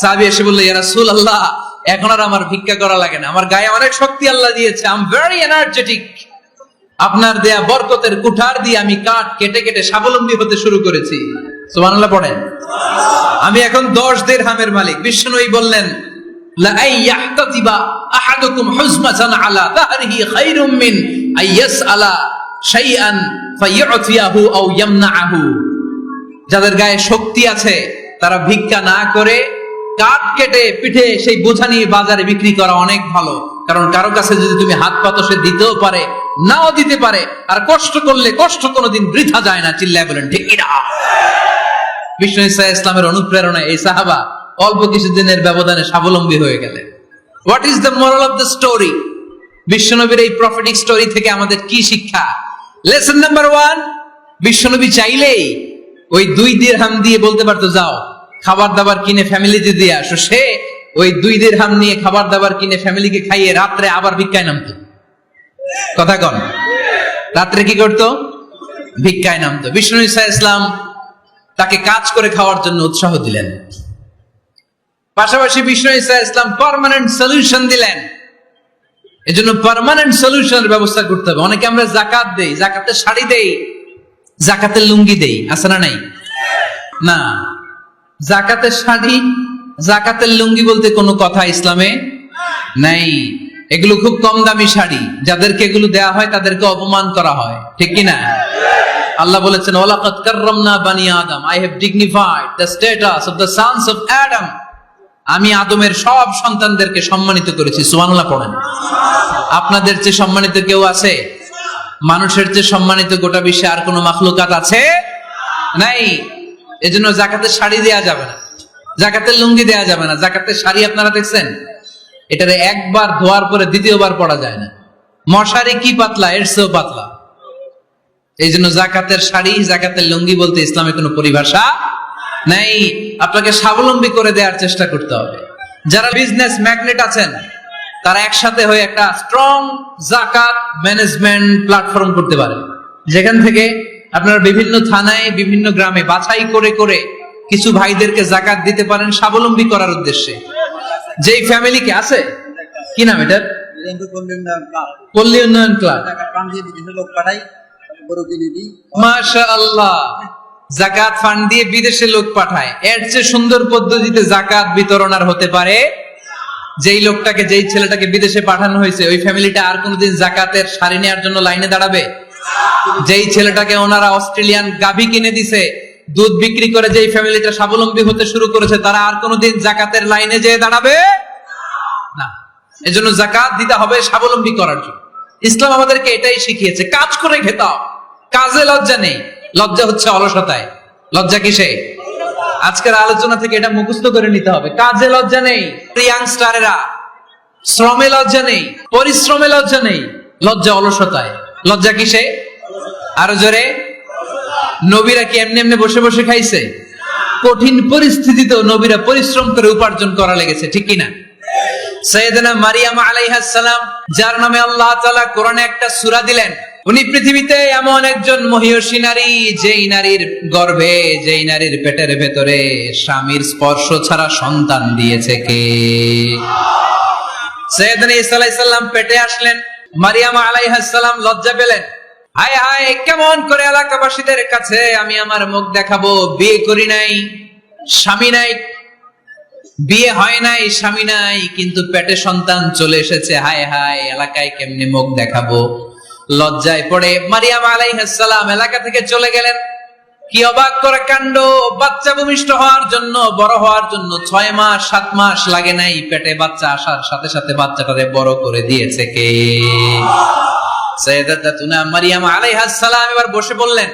Speaker 1: সাহাবী এসে বলল, ইয়া রাসূলুল্লাহ এখন আর আমার ভিক্ষা করা লাগে না, আমার গায়ে অনেক শক্তি আল্লাহ দিয়েছে, আই এম ভেরি এনার্জেটিক, আপনার দেয়া বরকতের কুঠার দিয়ে আমি কাঠ কেটে কেটে স্বাবলম্বী হতে শুরু করেছি। সুবহানাল্লাহ পড়েন। আমি এখন 10 দিরহামের মালিক। বিশ্বনবী বললেন, লা আইয়াহতাতিবা আহাদুকুম হুজমাতান আলা যাহরিহি খায়রুম মিন আইয়াসআলা শাইআন ফায়ু'তিয়াহু আও ইয়ামনাহু, যাদের গায়ে শক্তি আছে তারা ভিক্ষা না করে কাঠ কেটে পিঠে সেই বোঝা নিয়ে বাজারে বিক্রি করা অনেক ভালো। কারণ কারো কাছে যদি তুমি হাত পাতো সে দিতেও পারে, নাও দিতে পারে, আর কষ্ট করলে কষ্ট কোনোদিন বৃথা যায় না। চিল্লায় বলেন ঠিক কিনা? বিষ্ণু ঈসা ইসলামের অনুপ্রেরণায় এই সাহাবা অল্প কিছুদিনের ব্যবধানে স্বাবলম্বী হয়ে গেলেন। What is the moral of the story? বিশ্বনবীর এই প্রফেটিক স্টোরি থেকে আমাদের কি শিক্ষা? লেসন নাম্বার 1, বিশ্বনবী চাইলেই ওই 2 দিরহাম দিয়ে বলতে পারতো, যাও খাবার দাবার কিনে ফ্যামিলিতে দিয়ে আসো। সে ওই 2 দিরহাম নিয়ে খাবার দাবার কিনে ফ্যামিলিকে খাইয়ে রাত্রে আবার ভিক্ষায় নামতো। কথা কন, রাত্রে কি করতো? ভিক্ষায় নামতো। বিষ্ণু ঈসা ইসলাম তাকে কাজ করে খাওয়ার জন্য উৎসাহ দিলেন। পাশাপাশি বিষ্ণু ঈসা ইসলাম পার্মানেন্ট সলিউশন দিলেন। এজন্য পার্মানেন্ট সলিউশনের ব্যবস্থা করতে হবে। অনেকে আমরা যাকাত দেই, যাকাতের শাড়ি দেই, যাকাতের লুঙ্গি দেই, আছে না নাই? না, জাকাতের শাড়ি, জাকাতের লুঙ্গি বলতে কোনো কথা ইসলামে নাই। এগুলো খুব কম দামি শাড়ি, যাদেরকে এগুলো দেয়া হয় তাদেরকে অপমান করা হয়, ঠিক কিনা? আল্লাহ বলেছেন ওয়ালাকাদ কাররামনা বানি আদম, I have dignified the status of the sons of Adam. আমি আদমের সব সন্তানদেরকে সম্মানিত করেছি। সুবহানাল্লাহ পড়েন। আপনাদের চেয়ে সম্মানিত কেউ আছে? মানুষের চেয়ে সম্মানিত গোটা বিশ্বে আর কোনো মাখলুকাত আছে? নাই। এজন্য যাকাতের শাড়ি দেয়া যাবে না, যাকাতের লুঙ্গি দেয়া যাবে না। যাকাতের শাড়ি আপনারা দেখছেন, এটারে একবার ধোয়ার পরে দ্বিতীয়বার পরা যায় না। মশারি কি পাতলা, এর চেয়েও পাতলা। এই জন্য যাকাতের শাড়ি, যাকাতের লুঙ্গি বলতে ইসলামে কোনো পরিভাষা নাই। আপনাকে স্বাবলম্বী করে দেওয়ার চেষ্টা করতে হবে। যারা বিজনেস ম্যাগনেট আছেন, তারা একসাথে হয়ে একটা স্ট্রং যাকাত ম্যানেজমেন্ট প্ল্যাটফর্ম করতে পারে, যেখান থেকে আপনারা বিভিন্ন থানায়, বিভিন্ন গ্রামে বাছাই করে করে কিছু ভাইদেরকে যাকাত দিতে পারেন স্বাবলম্বী করার উদ্দেশ্যে। যেই ফ্যামিলিকে আছে, কি নাম এটার? পল্লী উন্নয়ন ক্লাব। মাশাআল্লাহ, যাকাত ফান্ড দিয়ে বিদেশে লোক পাঠায়। এর চেয়ে সুন্দর পদ্ধতিতে যাকাত বিতরণ আর হতে পারে? যেই লোকটাকে, যেই ছেলেটাকে বিদেশে পাঠানো হয়েছে, ওই ফ্যামিলিটা আর কোনোদিন যাকাতের শাড়ি নেওয়ার জন্য লাইনে দাঁড়াবে? যেই ছেলেটাকে ওনারা অস্ট্রেলিয়ান গাভী কিনে দিছে, দুধ বিক্রি করে যেই ফ্যামিলিটা স্বাবলম্বী হতে শুরু করেছে, তারা আর কোনোদিন যাকাতের লাইনে যেয়ে দাঁড়াবে না। এজন্য যাকাত দিতে হবে স্বাবলম্বী করার জন্য। ইসলাম আমাদেরকে এটাই শিখিয়েছে, কাজ করে খেতে হবে। কাজে লজ্জা নেই, লজ্জা হচ্ছে অলসতায়। লজ্জা কিসে? আজকের আলোচনা থেকে এটা মুখস্থ করে নিতে হবে। কাজে লজ্জা নেই, ইয়াংস্টারেরা শ্রমে লজ্জা নেই, পরিশ্রমে লজ্জা নেই, লজ্জা অলসতায়। লজ্জা কিসে? আরো জোরে। নবীরা কি এমনি এমনি বসে বসে খাইছে? কঠিন পরিস্থিতিতেও নবীরা পরিশ্রম করে উপার্জন করা লেগেছে, ঠিক কিনা? সাইয়েদনা মারিয়াম আলাইহিস সালাম, যার নামে আল্লাহ তাআলা কোরআনে একটা সূরা দিলেন, উনি পৃথিবীতে এমন একজন মহিয়সী নারী, যেই নারীর গর্ভে, যেই নারীর পেটের ভেতরে স্বামীর স্পর্শ ছাড়া সন্তান দিয়েছে কে? সাইয়েদনা ঈসা আলাইহিস সালাম পেটে আসলেন। মারিয়াম আলাইহিস সালাম লজ্জা পেলেন। হায় হায়, কেমন করে এলাকাবাসীদের কাছে আমি আমার মুখ দেখাবো? বিয়ে করি নাই, স্বামী নাই, বিয়ে হয় নাই, স্বামী নাই, কিন্তু পেটে সন্তান চলে এসেছে। হায় হায়, এলাকায় কেমনে মুখ দেখাবো? লজ্জায় পড়ে মারিয়াম আলাইহিস সালাম এলাকা থেকে চলে গেলেন। কি অবাক করা কাণ্ড! বাচ্চা ভূমিষ্ঠ হওয়ার জন্য, বড় হওয়ার জন্য 6 মাস 7 মাস লাগে নাই, পেটে বাচ্চা আসার সাথে সাথে বাচ্চাটারে বড় করে দিয়েছে কে? সাইয়েদাতুনা মারিয়াম আলাইহিস সালাম এবার বসে বললেন,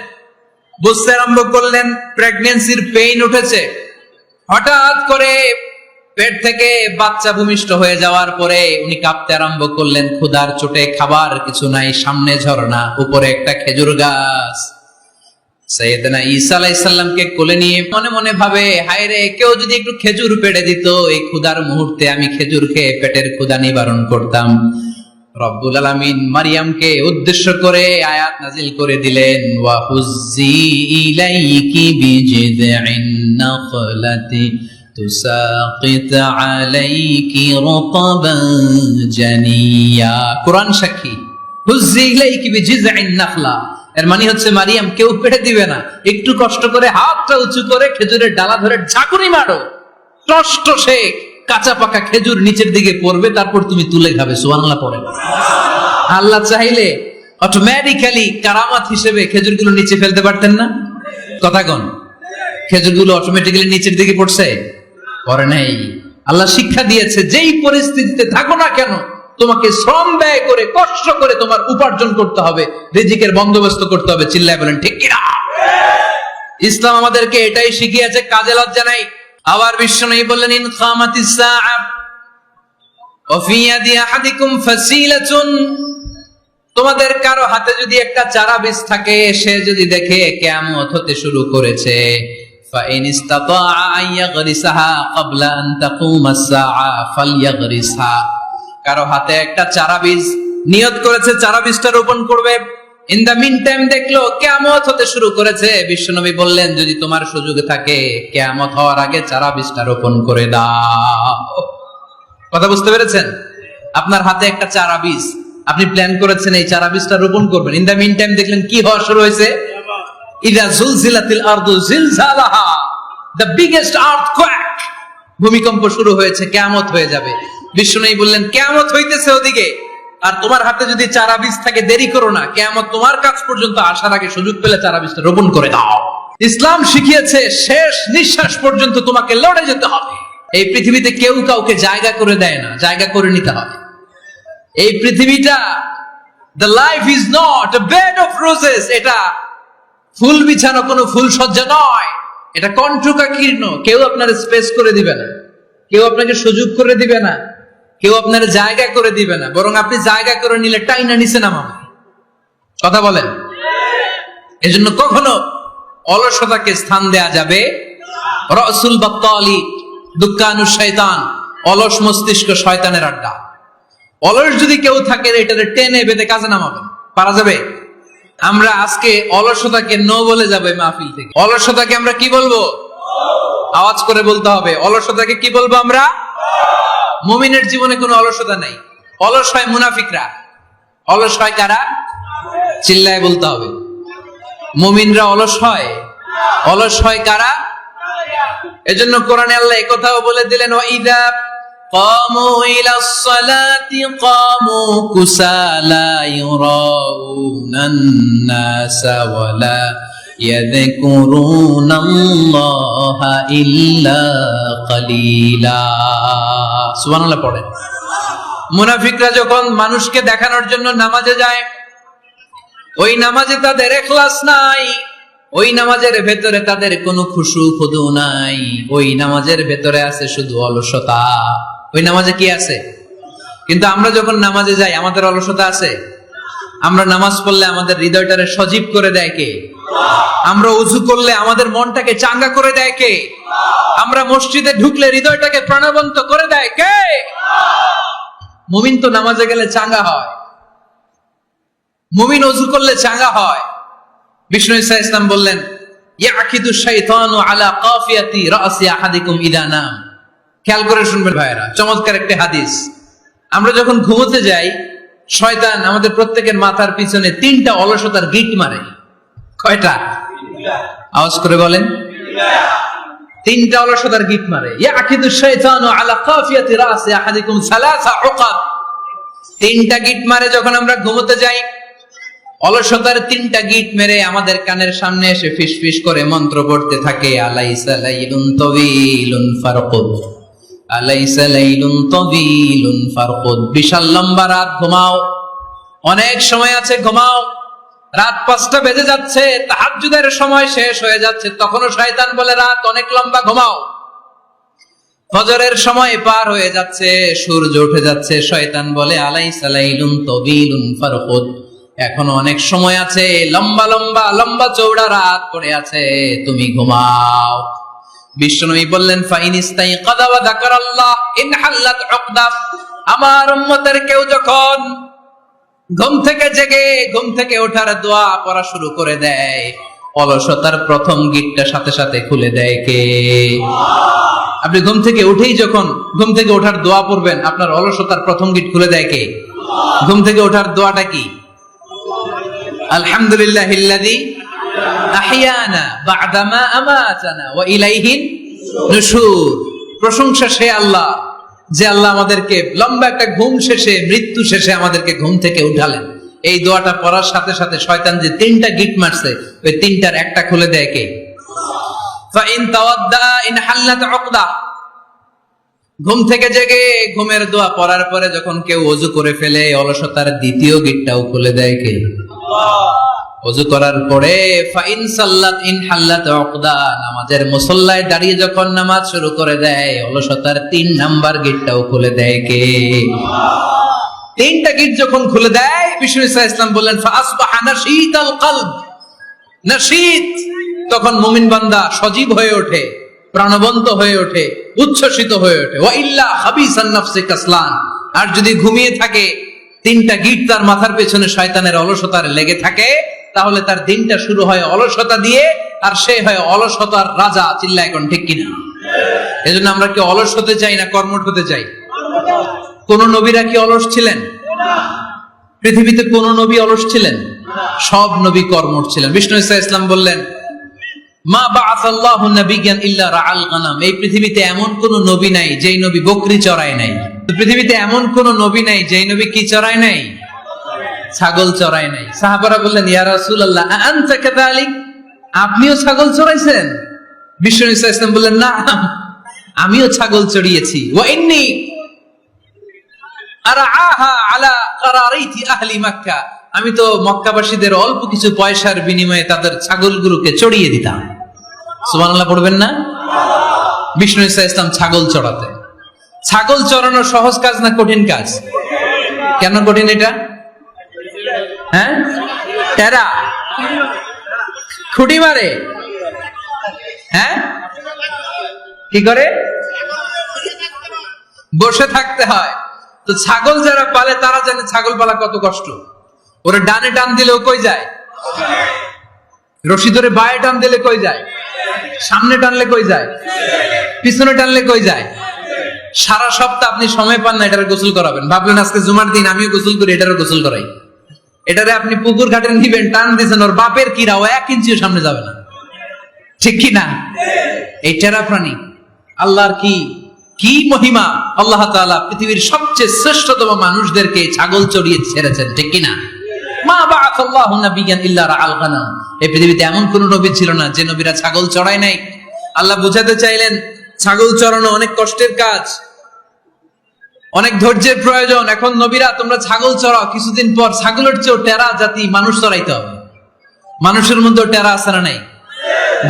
Speaker 1: বুঝতে আরম্ভ করলেন প্রেগন্যান্সির পেইন উঠেছে। হঠাৎ করে পেট থেকে বাচ্চা ভূমিষ্ঠ হয়ে যাওয়ার পরে উনি কাঁপতে আরম্ভ করলেন। ক্ষুধার চোটে খাবার কিছু নাই, সামনে ঝর্ণা, উপরে একটা খেজুর গাছ। সাইয়েদনা ঈসা আলাইহিস সালামকে কোলে নিয়ে মনে মনে ভাবে, হায় রে, কেউ যদি একটু খেজুর পেড়ে দিত, এই ক্ষুধার মুহূর্তে আমি খেজুর খেয়ে পেটের ক্ষুধা নিবারণ করতাম। রব্বুল আলামিন মারিয়ামকে উদ্দেশ্য করে আয়াত নাজিল করে দিলেন, ওয়া হুজ্জি ইলাইকি বিজিযিন নাখলাতি তুসাকিত আলাইকি রতাবান জানিয়া। কোরআন সাক্ষী, হুজ্জি ইলাইকি বিজিযিন নাখলা, এর মানে হচ্ছে মারিয়াম, কেউ পেড়ে দিবে না, একটু কষ্ট করে হাতটা উঁচু করে খেজুরের ডালা ধরে ঝাঁকুনি মারো, টষ্ট শেখ, কাঁচা পাকা খেজুর নিচের দিকে পড়বে, তারপর তুমি তুলে খাবে। সুবহানাল্লাহ পড়েন। আল্লাহ চাইলে অটোমেটিক্যালি কারামাত হিসেবে খেজুরগুলো নিচে ফেলতে পারতেন না? কথা কোন? খেজুরগুলো অটোমেটিক্যালি নিচের দিকে পড়ছে? পড়ে নাই। আল্লাহ শিক্ষা দিয়েছে, যেই পরিস্থিতিতে থাকো না কেন, তোমাকে শ্রম ব্যয় করে, কষ্ট করে তোমার উপার্জন করতে হবে, রিজিকের বন্দোবস্ত করতে হবে। চিল্লায় বলেন ঠিক কিনা? ইসলাম আমাদেরকে এটাই শিখিয়েছে, কাজে লজ্জা নাই। আবার বিশ্বনবী বললেন, ইন কামাতিস সাআ ওয়া ফি ইয়াদি আহাদিকুম ফাসিলাতুন, তোমাদের কারো হাতে যদি একটা চারা বীজ থাকে, সে যদি দেখে কিয়ামত হতে শুরু করেছে, ফা ইন ইসতাতা আন ইয়াগরিসাহা ক্বাবলা আন তাকুমাস সাআ ফালইয়াগরিসহা, কারো হাতে একটা চারা বীজ নিয়ত করেছে, চারা বীজটা রোপণ করবে, ইন দা মিন টাইম দেখলো কিয়ামত হতে শুরু করেছে, বিশ্বনবী বললেন, যদি তোমার সুযোগ থাকে কিয়ামত হওয়ার আগে চারা বীজটা রোপণ করে দাও। কথা বুঝতে পেরেছেন? আপনার হাতে একটা চারা বীজ, আপনি প্ল্যান করেছেন এই চারা বীজটা রোপণ করবেন, ইন দা মিন টাইম দেখলেন কি হওয়া শুরু হয়েছে? ইযা জুলজিলাতিল আরদু জিলজালাহা, দ্য বিগেস্ট আর্থকোয়েক, ভূমিকম্প শুরু হয়েছে, কিয়ামত হয়ে যাবে। বিষ্ণু বললেন কিয়ামত হইতেছে ওদিকে, আর তোমার হাতে যদি চারা বীজ থাকে দেরি করো না, কিয়ামত তোমার কাছ পর্যন্ত আসার আগে সুযোগ পেলে চারা বীজটা রোপণ করে দাও। ইসলাম শিখিয়েছে শেষ নিঃশ্বাস পর্যন্ত তোমাকে লড়ে যেতে হবে। এই পৃথিবীতে কেউ কাউকে জায়গা করে দেয় না, জায়গা করে নিতে হবে। এই পৃথিবীটা the life is not a bed of roses, এটা ফুল বিছানো কোনো ফুল সজ্জা নয়, এটা কণ্ঠকাকীর্ণ। কেউ আপনার স্পেস করে দিবে না, কেউ আপনাকে সুযোগ করে দিবে না, কেউ আপনার জায়গা করে দিবে না, বরং আপনি জায়গা করে নিলে টাইনা নিচে নামাবে। কথা বলেন? এজন্য কখনো অলসতাকে স্থান দেয়া যাবে। রাসূল বাত্তালি দুক্কানু শয়তান, অলস মস্তিষ্ক শয়তানের আড্ডা। অলস যদি কেউ থাকে এটারে টেনে বেঁধে কাজে নামাবে, পারা যাবে? আমরা আজকে অলসতাকে নো বলে যাবে মাহফিল থেকে। অলসতাকে আমরা কি বলবো? আওয়াজ করে বলতে হবে। অলসতাকে কি বলবো আমরা? মুমিনের জীবনে কোনো অলসতা নাই। অলস হয় মুনাফিকরা। অলস হয় কারা? চিল্লায় বলতে হবে। মুমিনরা অলস হয়? অলস হয় কারা? এজন্য কোরআনে আল্লাহ একথাও বলে দিলেন, ওয়াইদা قاموا إلى الصلاة قاموا كسالى يراءون الناس ولا يذكرون الله إلا قليلا। সুবহানাল্লাহ পড়েন। মুনাফিকরা যখন মানুষকে দেখানোর জন্য নামাজে যায়, ওই নামাজে তাদের ইখলাস নাই, ওই নামাজের ভেতরে তাদের কোনো খুশু খুদু নাই, ওই নামাজের ভেতরে আছে শুধু অলসতা। ওই নামাজে কি আছে? কিন্তু আমরা যখন নামাজে যাই আমাদের অলসতা আছে? আমরা নামাজ পড়লে আমাদের হৃদয়টারে সজীব করে দেয় কে? আমরা ওযু করলে আমাদের মনটাকে চাঙ্গা করে দেয় কে? আমরা মসজিদে ঢুকলে হৃদয়টাকে প্রাণবন্ত করে দেয় কে? মুমিন তো নামাজে গেলে চাঙ্গা হয়, মুমিন ওযু করলে চাঙ্গা হয়। বিষ্ণু ঈসা ইসলাম বললেন, ইয়াকিদু শাইতানু আলা কাফিয়াতি রাসি আহাদিকুম ইদা নাম। খেয়াল করে শুনবেন ভাইরা, চমৎকার একটা হাদিস। আমরা যখন ঘুমোতে যাই, শয়তান আমাদের প্রত্যেকের মাথার পিছনে 3টা অলসতার গিট মারে। কয়টা? আওয়াজ করে বলেন। 3টা অলসতার গিট মারে। ইয়াকিদু শাইতানু আলা কাফিয়াতি রাসি আহাদিকুম সালাসা উকাব। 3টা গিট মারে যখন আমরা ঘুমোতে যাই। অলসতার 3টা গিট মেরে আমাদের কানের সামনে এসে ফিসফিস করে মন্ত্র পড়তে থাকে, আলাইসা লাইলুন তাওয়িলুন ফারকুদ, আলাইসা লাইলুন তাওয়িলুন ফারকুদ। বিশাল লম্বা রাত, ঘুমাও। অনেক সময় আছে, ঘুমাও। রাত 5টা বেজে যাচ্ছে, তাহাজ্জুদের সময় শেষ হয়ে যাচ্ছে, তখনও শয়তান বলে রাত অনেক লম্বা, ঘুমাও। ফজরের সময় পার হয়ে যাচ্ছে, সূর্য উঠে যাচ্ছে, শয়তান বলে আলাইসা লাইলুন তাওয়িলুন ফারকুদ, এখনো অনেক সময় আছে, লম্বা লম্বা লম্বা চৌড়া রাত পড়ে আছে, তুমি ঘুমাও। বিশ্বনবী বললেন, ফাইনিস্তাইকাযা ওয়া যাকারাল্লাহ ইনহাল্লাত উকদা। আমার উম্মতের কেউ যখন ঘুম থেকে জেগে ঘুম থেকে ওঠার দোয়া পড়া শুরু করে দেয়, অলসতার প্রথম গিটটা সাথে সাথে খুলে দেয় কে? আপনি ঘুম থেকে উঠেই যখন ঘুম থেকে ওঠার দোয়া পড়বেন, আপনার অলসতার প্রথম গিট খুলে দেয় কে? ঘুম থেকে ওঠার দোয়াটা কি? আলহামদুলিল্লাহিল্লাযী আহইয়ানা বা'দা মা আমাতানা ওয়া ইলাইহিন নুশুর। প্রশংসা সে আল্লাহ, যে আল্লাহ আমাদেরকে লম্বা একটা ঘুম শেষে, মৃত্যু শেষে আমাদেরকে ঘুম থেকে উঠালেন। এই দোয়াটা পড়ার সাথে সাথে শয়তান যে 3টা গিট মারছে, ওই 3টার একটা খুলে দেয় কে? ফাইন তাওয়াদ্দা ইনহাল্লাত উকদা। ঘুম থেকে জেগে ঘুমের দোয়া পড়ার পরে যখন কেউ ওযু করে ফেলে, অলসতার দ্বিতীয় গিটটাও খুলে দেয় কে? ওযু করার পরে ফাইন সাল্লাত ইনহাল্লাত উকদা, নামাজের মুসল্লায় দাঁড়িয়ে যখন নামাজ শুরু করে দেয়, অলসতার 3 নাম্বার গিটটাও খুলে দেয় কে? 3টা গিট যখন খুলে দেয়, বিষ্ণু ঈসা ইসলাম বললেন, ফাসবাহা নাশীতাল কলব। নাশীত, তখন মুমিন বান্দা সজীব হয়ে ওঠে, প্রাণবন্ত হয়ে ওঠে, উচ্ছ্বসিত হয়ে ওঠে। ওয়া ইল্লা খাবিসান নাফসি কাসলান। আর যদি ঘুমিয়ে থাকে, 3টা গিট তার মাথার পেছনে শয়তানের অলসতার লেগে থাকে, তাহলে তার দিনটা শুরু হয় অলসতা দিয়ে, আর সে হয় অলসতার রাজা। চিল্লা এখন ঠিক কিনা? এজন্য আমরা কি অলস হতে চাই না কর্মঠ হতে চাই? কোন নবীরা কি অলস ছিলেন? পৃথিবীতে কোন নবী অলস ছিলেন? সব নবী কর্মঠ ছিলেন। বিষ্ণু ঈসা ইসলাম বললেন, মা বাআসাল্লাহু নাবিয়্যান ইল্লা রাআল গানাম, এই পৃথিবীতে এমন কোন নবী নাই যেই নবী বকরি চড়ায় নাই। পৃথিবীতে এমন কোন নবী নাই যেই নবী কি চড়ায় নাই? ছাগল চড়ায় নাই। সাহাবারা বললেন, ইয়া রাসূলুল্লাহ আনতা কাযালিক, আপনিও ছাগল চড়াইছেন? বিষ্ণু নবী সাল্লাল্লাহু আলাইহি ওয়াসাল্লাম বললেন, না, আমিও ছাগল চড়িয়েছি। ওয়া ইন্নী আরআহা আলা কারারিতি আহলি মক্কা, আমি তো মক্কাবাসীদের অল্প কিছু পয়সার বিনিময়ে তাদের ছাগলগুলোকে চড়িয়ে দিতাম। সুবহানাল্লাহ পড়বেন না? বিষ্ণু ইসা ইসলাম ছাগল চড়াতেন। ছাগল চড়ানো সহজ কাজ না কঠিন কাজ? কেন কঠিন এটা? হ্যাঁ, টেরা খুঁটি মারে। হ্যাঁ, কি করে? বসে থাকতে হয়। তো ছাগল যারা পালে তারা জানে ছাগল পালা কত কষ্ট। ওরা ডানে টান দিলেও কই যায়? রশি ধরে বায়ে টান দিলে কই যায়? সামনে টানলে কই যায়? পিছনে টানলে কই যায়? সারা সপ্তাহ আপনি সময় পান না এটারে গোসল করাবেন। ভাবলেন আজকে জুমার দিন আমিও গোসল করি, এটারও গোসল করাই। এটারে আপনি পুকুর ঘাটে নিবেন, টান দিয়েছেন, ওর বাপের কিরা ও 1 ইঞ্চিও সামনে যাবে না। ঠিক কি না? এই টেরা প্রাণী আল্লাহর কি কি মহিমা! আল্লাহ তাআলা পৃথিবীর সবচেয়ে শ্রেষ্ঠতম মানুষদেরকে ছাগল চড়িয়ে ছেড়েছেন। ঠিক কি না? মা বাআসাল্লাহু নাবিয়্যান ইল্লা রাআল গানাম, এই পৃথিবীতে এমন কোন নবী ছিল না যে নবীরা ছাগল চড়ায় নাই। আল্লাহ বুঝাতে চাইলেন ছাগল চড়ানো অনেক কষ্টের কাজ, অনেক ধৈর্যের প্রয়োজন। এখন নবীরা তোমরা ছাগল চড়াও, কিছুদিন পর ছাগলের চেয়েও টেরা জাতি মানুষ চড়াইতে হবে। মানুষের মধ্যেও টেরা আছে না নাই?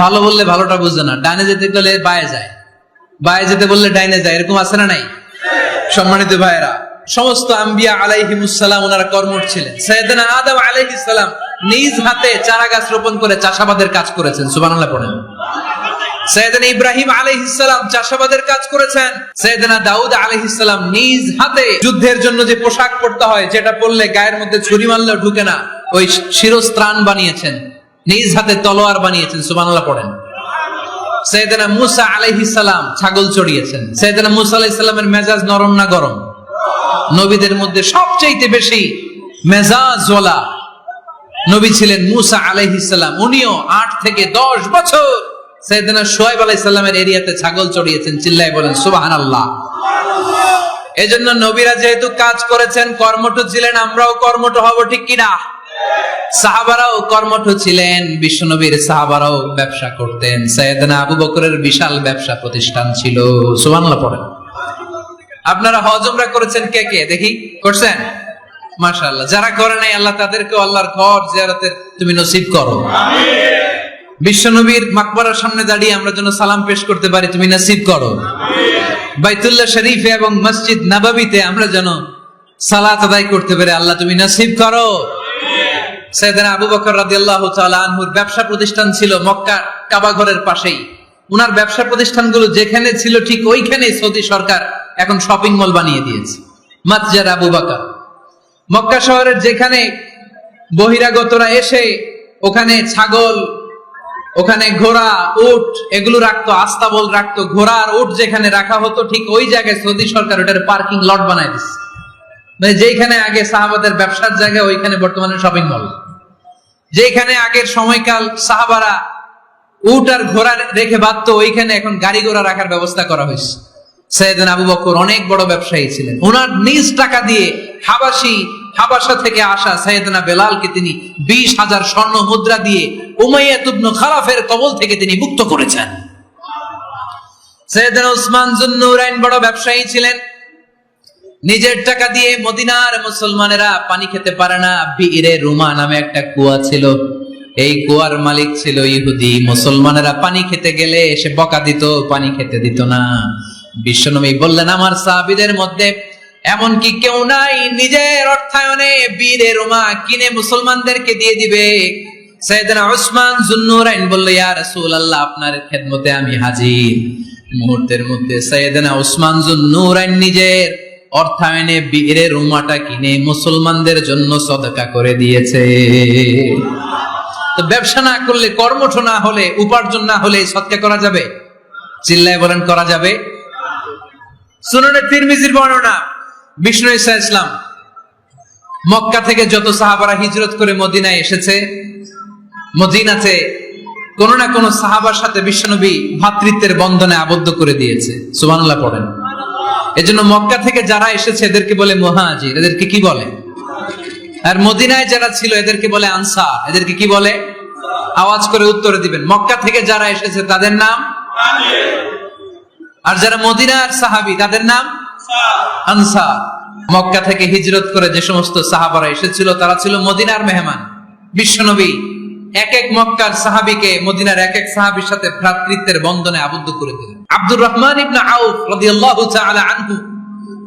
Speaker 1: ভালো বললে ভালোটা বুঝে না, ডানে যেতে গেলে বায়ে যায়, বায়ে যেতে বললে ডাইনে যায়, এরকম আছে না নাই? সম্মানিত ভাইয়েরা, সমস্ত আম্বিয়া আলাইহিমুস সালাম ওনারা কর্মঠ ছিলেন। সাইয়েদনা আদম আলাইহিস সালাম নিজ হাতে চারা গাছ রোপণ করে চাষাবাদের কাজ করেছেন। সুবহানাল্লাহ পড়েন। সাইয়েদনা ইব্রাহিম আলাইহিস সালাম চাষাবাদের কাজ করেছেন। সাইয়েদনা দাউদ আলাইহিস সালাম নিজ হাতে যুদ্ধের জন্য যে পোশাক পরতে হয়, যেটা পরলে গায়ের মধ্যে ছুরি মারলেও ঢুকে না, ওই শিরস্ত্রাণ বানিয়েছেন, নিজ হাতে তলোয়ার বানিয়েছেন। সুবহানাল্লাহ পড়েন। সাইয়েদনা মুসা আলাইহিস সালাম ছাগল চড়িয়েছেন। সাইয়েদনা মুসা আলাইহিস সালামের মেজাজ নরম না গরম? নবীদের মধ্যে সবচেয়ে বেশি মেজাজওয়ালা নবী ছিলেন মুসা আলাইহিস সালাম। উনিও 8 থেকে 10 বছর সাইয়েদনা শুআয়ব আলাইহিস সালামের এরিয়াতে ছাগল চড়িয়েছেন। চিল্লায় বলেন সুবহানাল্লাহ। এজন্য নবীরা যেহেতু কাজ করেছেন, কর্মঠ ছিলেন, আমরাও কর্মঠ হব। ঠিক কিনা? সাহাবারাও কর্মঠ ছিলেন, বিশ্বনবীর সাহাবারাও ব্যবসা করতেন। সাইয়েদনা আবু বকরের বিশাল ব্যবসা প্রতিষ্ঠান ছিল। সুবহানাল্লাহ পড়েন। আপনারা হজ উমরা করেছেন কে কে? দেখি, করছেন? মাশাআল্লাহ। যারা করে নাই আল্লাহ তাদেরকে আল্লাহর ঘর জিয়ারতের তুমি নসিব করো। আমিন। বিশ্বনবীর মাকবারার সামনে দাঁড়িয়ে আমরা যেন সালাম পেশ করতে পারি, তুমি নসিব করো। আমিন। বাইতুল্লাহ শরীফে এবং মসজিদ নববীতে আমরা যেন সালাত আদায় করতে পারি, আল্লাহ তুমি নসিব করো। আমিন। সাইয়েদনা আবু বকর রাদিয়াল্লাহু তাআলা আনহুর ব্যবসা প্রতিষ্ঠান ছিল মক্কা কাবা ঘরের পাশেই। উনার ব্যবসা প্রতিষ্ঠানগুলো যেখানে ছিল ঠিক ওইখানে সৌদি সরকার এখন শপিং মল বানিয়ে দিয়েছে, মাতজার আবু বকর। মক্কা শহরের যেখানে বহিরাগতরা এসে ওখানে ছাগল, ওখানে ঘোড়া, উট এগুলো রাখতো, আস্তাবল রাখতো, ঘোড়া আর উট যেখানে রাখা হতো ঠিক ওই জায়গায় সৌদি সরকার ওটার পার্কিং লট বানায় দিচ্ছে। মানে যেখানে আগে সাহাবাদের ব্যবসার জায়গা, ওইখানে বর্তমানে শপিং মল। যেখানে আগের সময়কাল সাহাবারা উট আর ঘোড়া রেখে বাঁধতো, ওইখানে এখন গাড়ি ঘোড়া রাখার ব্যবস্থা করা হয়েছে। সাইয়েদনা আবু বকর অনেক বড় ব্যবসায়ী ছিলেন। ওনার নিজ টাকা দিয়ে হাবাসা থেকে আসা সাইয়েদনা বেলালকে তিনি 20,000 স্বর্ণ মুদ্রা দিয়ে উমাইয়া ইবনে খালাফের কবল থেকে তিনি মুক্ত করেছেন। সাইয়েদনা উসমান যুন্নুরাইন বড় ব্যবসায়ী ছিলেন। নিজের টাকা দিয়ে মদিনার মুসলমানেরা পানি খেতে পারে না, বিইরে রুমা নামে একটা কুয়া ছিল, এই কুয়ার মালিক ছিল ইহুদি। মুসলমানেরা পানি খেতে গেলে এসে বকা দিত, পানি খেতে দিত না। বিশ্বনবী বললেন, আমার সাহাবীদের মধ্যে এমন কি কেউ নাই নিজের অর্থায়নে বীরে রোমা কিনে মুসলমানদেরকে দিয়ে দিবে? সাইয়েদনা উসমান যুন্নুরাইন বলল, ইয়া রাসূলুল্লাহ, আপনার খেদমতে আমি হাজির। মুহূর্তের মধ্যে সাইয়েদনা উসমান যুন্নুরাইন নিজের অর্থায়নে বীরে রোমাটা কিনে মুসলমানদের জন্য সদকা করে দিয়েছে। তো ব্যবসা না করলে, কর্মঠ না হলে, উপার্জন না হলে সদকা করা যাবে? চিল্লায় বলেন, করা যাবে? সুনানে তিরমিজির বর্ণনা, বিষ্ণু ঈসা ইসলাম মক্কা থেকে যত সাহাবারা হিজরত করে মদিনায় এসেছে, মদিনাতে কোন না কোন সাহাবার সাথে বিশ্বনবী ভ্রাতৃত্বের বন্ধনে আবদ্ধ করে দিয়েছে। সুবহানাল্লাহ পড়েন। এজন্য মক্কা থেকে যারা এসেছে এদেরকে বলে মুহাজির, এদেরকে কি বলে? আর মদিনায় যারা ছিল এদেরকে বলে আনসার, এদেরকে কি বলে? আওয়াজ করে উত্তরে দিবেন। মক্কা থেকে যারা এসেছে তাদের নাম আর যারা মদিনার সাহাবী তাদের নাম আনসার। মক্কা থেকে হিজরত করে যে সমস্ত সাহাবারা এসেছিল তারা ছিল মদিনার মেহমান। বিশ্বনবী এক এক মক্কার সাহাবীকে মদিনার এক এক সাহাবীর সাথে ভ্রাতৃত্বের বন্ধনে আবদ্ধ করে দিলেন। আব্দুর রহমান ইবনে আউফ রাদিয়াল্লাহু তাআলা আনহু,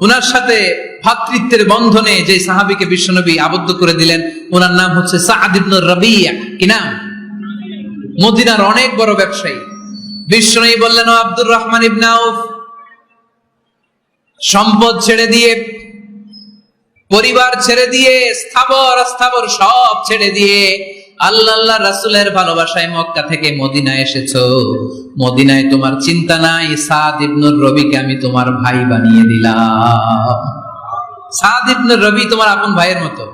Speaker 1: ওনার সাথে ভ্রাতৃত্বের বন্ধনে যে সাহাবীকে বিশ্বনবী আবদ্ধ করে দিলেন ওনার নাম হচ্ছে সাআদ ইবনে রাবিয়া। কি নাম? মদিনার অনেক বড় ব্যবসায়ী। বিশ্বনবী বললেন, ও আব্দুর রহমান ইবনে আউফ, সম্পদ ছেড়ে দিয়ে, পরিবার ছেড়ে দিয়ে, স্থাবর অস্থাবর সব ছেড়ে দিয়ে আল্লাহ রাসূলের ভালোবাসায় মক্কা থেকে মদিনায় এসেছো। মদিনায় তোমার চিন্তা নাই, সাদ ইবনে রবিকে আমি তোমার ভাই বানিয়ে দিলাম। সাদ ইবনে রবি তোমার আপন ভাইয়ের মতো।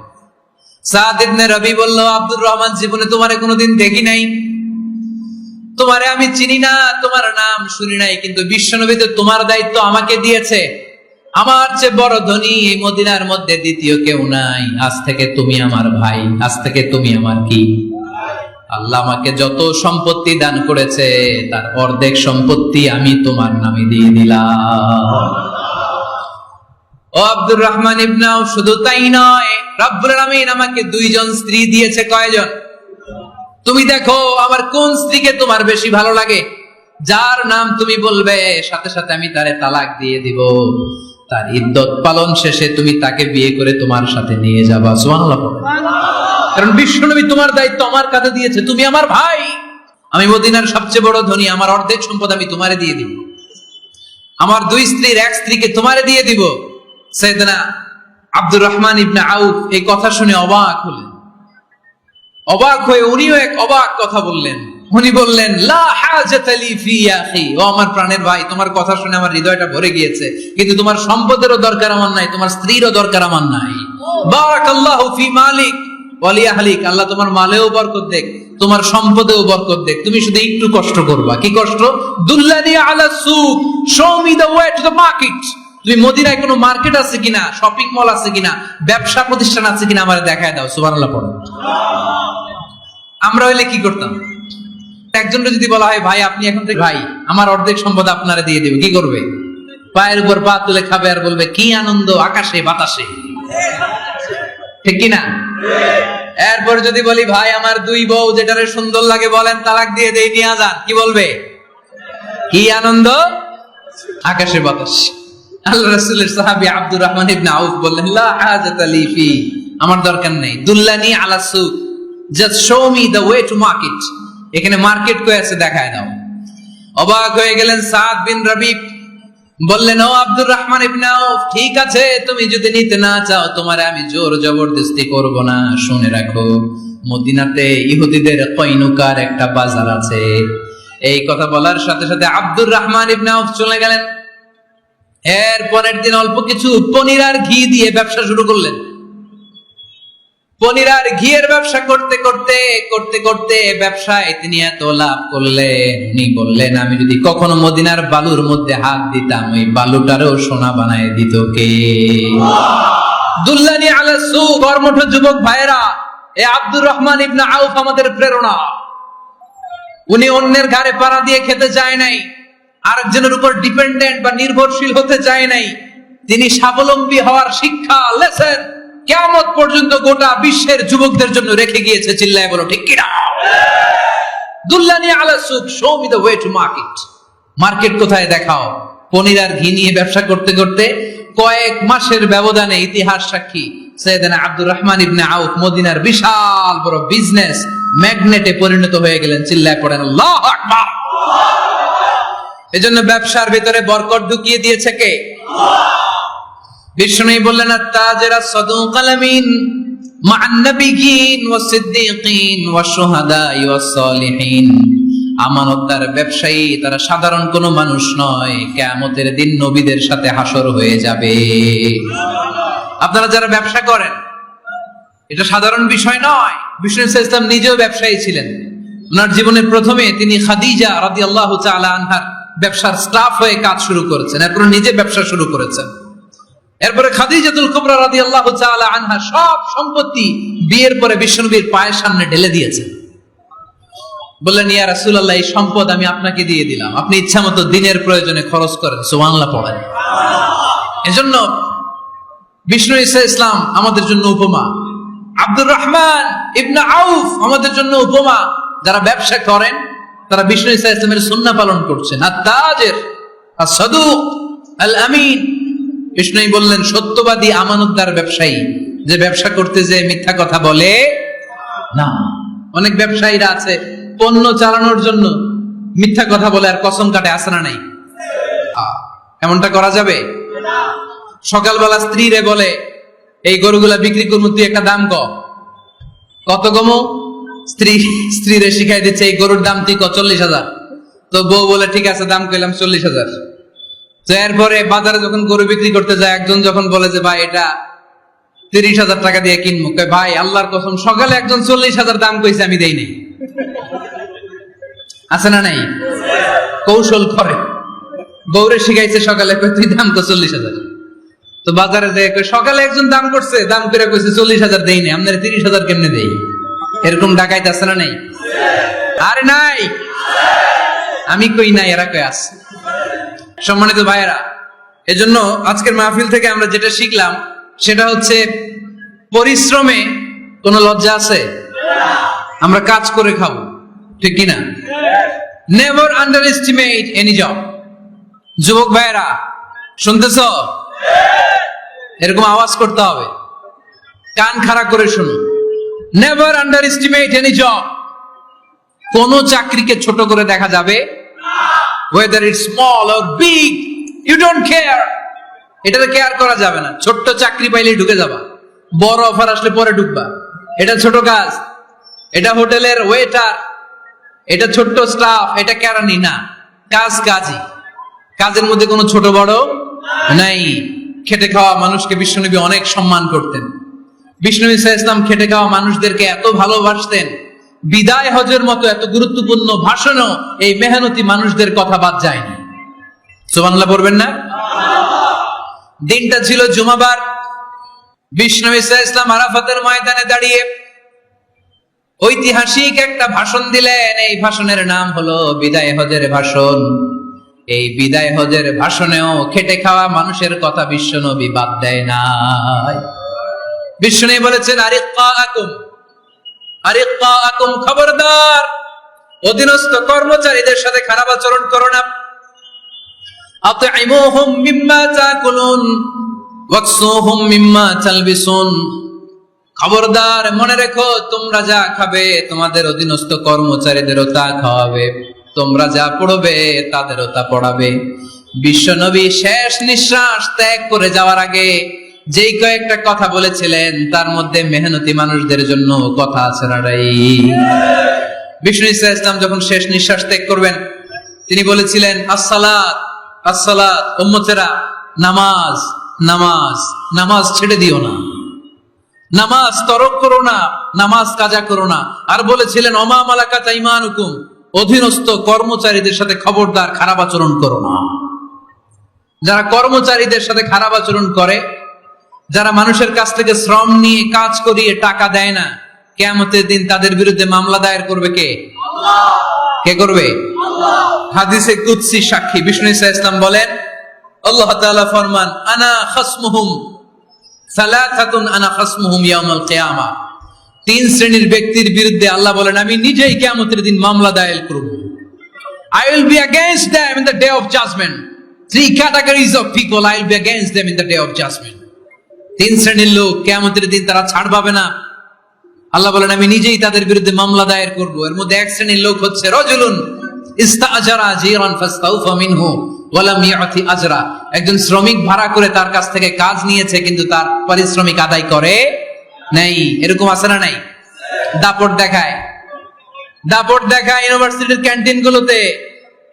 Speaker 1: সাদ ইবনে রবি বলল, আব্দুর রহমান, জীবনে তোমারে কোনোদিন দেখি নাই, তোমারে আমি চিনি না, তোমার নাম শুনি নাই, কিন্তু বিশ্বনবী তো তোমার দায়িত্ব আমাকে দিয়েছে। আমার চেয়ে বড় ধনী এই মদিনার মধ্যে দ্বিতীয় কেউ নাই। আজ থেকে তুমি আমার ভাই, আজ থেকে তুমি আমার কি? আল্লাহ আমাকে যত সম্পত্তি দান করেছে তার অর্ধেক সম্পত্তি আমি তোমার নামে দিয়ে দিলাম। ও আব্দুর রহমান ইবনে আউফ, শুধু তাই নয়, রব্বুল আলামিন আমাকে দুইজন স্ত্রী দিয়েছে। কয়জন? তুমি দেখো আমার কোন স্ত্রীকে তোমার বেশি ভালো লাগে, যার নাম তুমি বলবে সাথে সাথে আমি তারে তালাক দিয়ে দিব। তার ইদ্দত পালন শেষে তুমি তাকে বিয়ে করে তোমার সাথে নিয়ে যাবা। সুবহানাল্লাহ। কারণ বিশ্বনবী তোমার দায়িত্ব আমার কাছে দিয়েছে, তুমি আমার ভাই, আমি মদিনার সবচেয়ে বড় ধনী, আমার অর্ধেক সম্পদ আমি তোমারে দিয়ে দিব, আমার দুই স্ত্রীর এক স্ত্রীকে তোমারে দিয়ে দিব। সাইয়েদনা আব্দুর রহমান ইবনে আউফ এই কথা শুনে অবাক হলেন। অবাক হয়ে উনিও এক অবাক কথা বললেন। উনি বললেন, লা হাজাতা লি ফি আখি, ও আমার প্রাণের ভাই, তোমার কথা শুনে আমার হৃদয়টা ভরে গিয়েছে, কিন্তু তোমার সম্পদেরও দরকার আমার নাই, তোমার স্ত্রীরও দরকার আমার নাই। বারাকাল্লাহু ফি মালিক ওয়া লি আহলিক, আল্লাহ তোমার মালেও বরকত দেখ, তোমার সম্পদেও বরকত দেখ, তুমি শুধু একটু কষ্ট করবা। কি কষ্ট? দুল্লানি আলা সুক, show me the way to the market. তুমি মদিনায় কোনো মার্কেট আছে কিনা, শপিং মল আছে কিনা, ব্যবসা প্রতিষ্ঠান আছে কিনা আমারে দেখায় দাও। সুবহানাল্লাহ পড়ো। আমরা হইলে কি করতাম? একজনকে যদি বলা হয়, ভাই আপনি এখন থেকে ভাই, আমার অর্ধেক সম্পদ আপনারে দিয়ে দেবে, কি করবে? পায়ের উপর পা তুলে খাবে আর বলবে, কি আনন্দ আকাশে বাতাসে। ঠিক কিনা? এরপর যদি বলি, ভাই আমার দুই বউ, যেটারে সুন্দর লাগে বলেন তালাক দিয়ে দেই, নিয়ে যান, কি বলবে? কি আনন্দ আকাশে বাতাস। আল্লাহ রাসূলের সাহাবী আব্দুর রহমান ইবনে আউফ বললেন, লা হাজাতা লি ফি, আমার দরকার নেই। দুল্লানি আলা সুক, just show me the way to market, এখানে মার্কেট কই আছে দেখায় দাও। অবাক হয়ে গেলেন সাদ বিন রবি, বললেন, ও আব্দুর রহমান ইবনে আউফ, ঠিক আছে, তুমি যদি নিতে না চাও তোমারে আমি জোর জবরদস্তি করব না। শুনে রাখো, মদিনাতে ইহুদিদের কয়নুকার একটা বাজার আছে। এই কথা বলার সাথে সাথে আব্দুর রহমান ইবনে আউফ চলে গেলেন। এর পরের দিন অল্প কিছু পনির আর ঘি দিয়ে ব্যবসা শুরু করলেন। পনির আর ঘিয়ের ব্যবসা করতে করতে করতে করতে ব্যবসায় তিনি এত লাভ করলেন, উনি বললেন, আমি যদি কখনো মদিনার বালুর মধ্যে হাত দিতাম, ওই বালুটারও সোনা বানায় দিত কে? দুল্লানি আলা সুক। কর্মঠ যুবক ভাইরা, এ আব্দুর রহমান ইবনে আউফ আমাদের প্রেরণা। উনি অন্যের ঘাড়ে পাড়া দিয়ে খেতে চায় নাই, আরেকজনের উপর ডিপেন্ডেন্ট বা নির্ভরশীল হতে চায় নাই। তিনি স্বাবলম্বী হওয়ার শিক্ষা, লেসন কিয়ামত পর্যন্ত গোটা বিশ্বের যুবকদের জন্য রেখে গিয়েছে। চিল্লায় বলো ঠিক কিনা? দুল্লানি আলা সুক, show me the way to market. Market কোথায় দেখাও। পনির আর ঘি নিয়ে ব্যবসা করতে করতে কয়েক মাসের ব্যবধানে ইতিহাস সাক্ষী সাইয়েদনা আব্দুর রহমান ইবনে আউফ মদিনার বিশাল বড় বিজনেস ম্যাগনেটে পরিণত হয়ে গেলেন। চিল্লায় পড়েন আল্লাহু আকবার। এজন্য ব্যবসার ভিতরে বরকত ঢুকিয়ে দিয়েছে কে? বিষ্ণুই বললেন, আত-তাজিরা সাদুকাল আমিন মা'আন নাবিয়্যিন ওয়াস সিদ্দীকিন ওয়াশ শুহাদা'i ওয়াস সালিহিন। আমানতদার ব্যবসায়ী, তারা সাধারণ কোনো মানুষ নয়, কিয়ামতের দিন নবীদের সাথে হাসর হয়ে যাবে। আপনারা যারা ব্যবসা করেন, এটা সাধারণ বিষয় নয়। বিষ্ণু ইসলাম নিজেও ব্যবসায়ী ছিলেন। ওনার জীবনের প্রথমে তিনি খাদিজা রাদিয়াল্লাহু তাআলা আনহার ব্যবসার স্টাফ হয়ে কাজ শুরু করেছেন, এরপর নিজে ব্যবসা শুরু করেছেন। এরপরে খাদিজাতুল কুবরা রাদিয়াল্লাহু তাআলা আনহা সব সম্পত্তি বিয়ের পরে বিশ্বনবীর পায়ের সামনে ঢেলে দিয়েছেন। বললেন, ইয়া রাসূলুল্লাহ, এই সম্পদ আমি আপনাকে দিয়ে দিলাম, আপনি ইচ্ছামতো দিনের প্রয়োজনে খরচ করেন। সুবহানাল্লাহ পড়েন। এজন্য বিষ্ণু ঈসা ইসলাম আমাদের জন্য উপমা, আব্দুর রহমান ইবনে আউফ আমাদের জন্য উপমা। যারা ব্যবসা করেন তারা বিষ্ণু ঈসা ইসলামের সুন্নাহ পালন করছেন। আত-তাজির আস-সাদুক আল-আমিন, বিষ্ণুই বললেন সত্যবাদী আমানতদার ব্যবসায়ী, যে ব্যবসা করতে যে মিথ্যা কথা বলে না। অনেক ব্যবসায়ীরা আছে পণ্য চালানোর জন্য মিথ্যা কথা বলে আর কসম কাটে, আছে না নাই? এমনটা করা যাবে? সকালবেলা স্ত্রীরে বলে, এই গরুগুলা বিক্রি করবো, তুই একটা দাম কত কমো? স্ত্রীরে শিখাই দিচ্ছে এই গরুর দাম তুই 40,000। তো বউ বলে ঠিক আছে, দাম কইলাম 40,000। তো এরপরে বাজারে যখন গরু বিক্রি করতে যায়, একজন যখন বলে যে ভাই এটা 30,000 টাকা দিয়ে কিনবো, ভাই আল্লাহর কসম সকালে একজন 40,000 দাম কইছে, আমি দেই নাই। আছে না নাই? কৌশল করে, বউরে শিখাইছে সকালে, তুই দাম তো 40,000। তো বাজারে যে সকালে একজন দাম করছে, দাম করে কইছে 40,000 দেই নাই, আপনারা 30,000 কেমনে দেই? এরকম ডাকাইত আছে না নাই? আরে নাই, আমি কই নাই, এরা কই আছে। সম্মানিত ভাইয়েরা, এজন্য আজকের মাহফিল থেকে আমরা যেটা শিখলাম সেটা হচ্ছে পরিশ্রমে কোনো লজ্জা আছে? আমরা কাজ করে খাবো, ঠিক কিনা? Never under estimate any job. যুবক ভাইয়েরা শুনতেছ? এরকম আওয়াজ করতে হবে, কান খাড়া করে শুনো। Never under estimate any job. কোন চাকরিকে ছোট করে দেখা যাবে whether it's small or big, you don't care. এটাতে কেয়ার করা যাবে না। ছোট্ট চাকরি পাইলে ঢুকে যাবা, বড় অফার আসলে পরে ঢুকবা। এটা ছোট কাজ, এটা হোটেলের ওয়েটার, এটা ছোট্ট স্টাফ, এটা কেরানি না। কাজ কাজই, কাজের মধ্যে কোনো ছোট বড় নাই। খেটে খাওয়া মানুষকে বিশ্বনবী অনেক সম্মান করতেন। বিষ্ণু ঈসা ইসলাম খেটে খাওয়া মানুষদেরকে এত ভালোবাসতেন, বিদায় হজের মতো এত গুরুত্বপূর্ণ ভাষণও এই মেহনতি মানুষদের কথা বাদ যায়নি। সুবহানাল্লাহ পড়বেন না? দিনটা ছিল জুমাবার। বিষ্ণু ঈসা ইসলাম আরাফাতের ময়দানে দাঁড়িয়ে ঐতিহাসিক একটা ভাষণ দিলেন। এই ভাষণের নাম হলো বিদায় হজের ভাষণ। এই বিদায় হজের ভাষণেও খেটে খাওয়া মানুষের কথা বিশ্বনবী বাদ দেয় নাই। বিশ্বনবী বলেছেন, আরিক্কাকুম, খবরদার, অধীনস্থ কর্মচারীদের সাথে খারাপ আচরণ করো না। আতঈমুহুম মিম্মা তাকুলুন ওয়াকসুহুম মিম্মা তালবিসুন। খবরদার, মনে রেখো, তোমরা যা খাবে তোমাদের অধীনস্থ কর্মচারীদেরও তা খাওয়াবে, তোমরা যা পড়বে তাদেরও তা পড়াবে। বিশ্বনবী শেষ নিঃশ্বাস ত্যাগ করে যাওয়ার আগে যেই কয়েকটা কথা বলেছিলেন তার মধ্যে মেহনতি মানুষদের জন্য কথা আছে না নাই? বিষ্ণু ঈসা ইসলাম যখন শেষ নিঃশ্বাস ত্যাগ করবেন, তিনি বলেছিলেন, আসসালাত আসসালাত, উম্মতেরা নামাজ নামাজ নামাজ ছেড়ে দিও না, নামাজ তরক করো না, নামাজ কাজা করো না। আর বলেছিলেন, ওমা মালাকাত আইমানুকুম, অধীনস্থ কর্মচারীদের সাথে খবরদার খারাপ আচরণ করো না। যারা কর্মচারীদের সাথে খারাপ আচরণ করে, যারা মানুষের কাছ থেকে শ্রম নিয়ে কাজ করিয়ে টাকা দেয় না, কিয়ামতের দিন তাদের বিরুদ্ধে মামলা দায়ের করবে কে? কে করবে? হাদিসে কুদসি সাক্ষী বিষ্ণু ঈসা ইসলাম বলেন, আল্লাহ তাআলা ফরমান, আনা খাসমুহুম সালাসাতুন আনা খাসমুহুম ইয়াউমাল কিয়ামা। তিন শ্রেণীর ব্যক্তির বিরুদ্ধে আল্লাহ বলেন, আমি নিজেই কিয়ামতের দিন মামলা দায়ের করব। I will be against them in the day of judgment. Three categories of people, I will be against them in the day of judgment. তিন শ্রেণীর লোক কিয়ামতের দিন তারা ছাড় পাবে না। আল্লাহ বলেন, আমি নিজেই তাদের বিরুদ্ধে মামলা দায়ের করব। এর মধ্যে এক শ্রেণীর লোক হচ্ছে রাজুলুন ইস্তাআজারা জিরান ফাস্তাউফা মিনহু ওয়া লাম ইয়াতি আজরা। একজন শ্রমিক ভাড়া করে তার কাছ থেকে কাজ নিয়েছে, কিন্তু তার পারিশ্রমিক আদায় করে নাই। এরকম আছে না নাই? দাপট দেখায়, দাপট দেখায় ইউনিভার্সিটির ক্যান্টিন গুলোতে।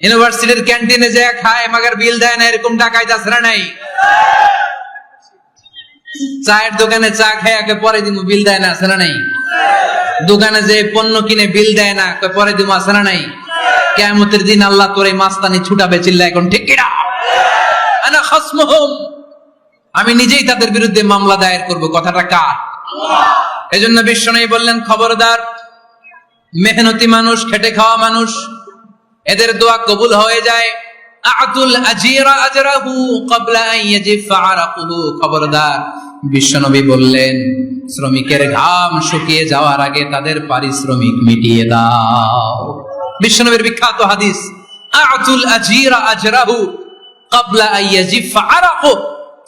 Speaker 1: ইউনিভার্সিটির ক্যান্টিনে যে খায় মাগার বিল দেয় না, এরকম ডাকাইত আছে না নাই? চায়ের দোকানে চা খায়, আগে পরে দিন বিল দেয় না, আছে না নাই? দোকানে যে পণ্য কিনে বিল দেয় না, পরে দিব আছে না নাই? কিয়ামতের দিন আল্লাহ তোর এই মাস্তানি ছুটাবে, চিল্লা এখন ঠিক কিনা? আনা খাসমুহুম, আমি নিজেই তাদের বিরুদ্ধে মামলা দায়ের করব। কথাটা কার? এজন্য বিশ্বনবী বললেন, খবরদার, মেহনতি মানুষ, খেটে খাওয়া মানুষ, এদের দোয়া কবুল হয়ে যায়। আতুল আজিরা আজরাহু ক্বাবলা আন ইয়াজিফা আরাকুহু, খবরদার, বিশ্বনবী বললেন, শ্রমিকের ঘাম শুকিয়ে যাওয়ার আগে তাদের পারিশ্রমিক মিটিয়ে দাও। বিশ্বনবীর বিখ্যাত হাদিস, আতুল আজিরা আজরাহু ক্বাবলা আন ইয়াজিফা আরাকুহু,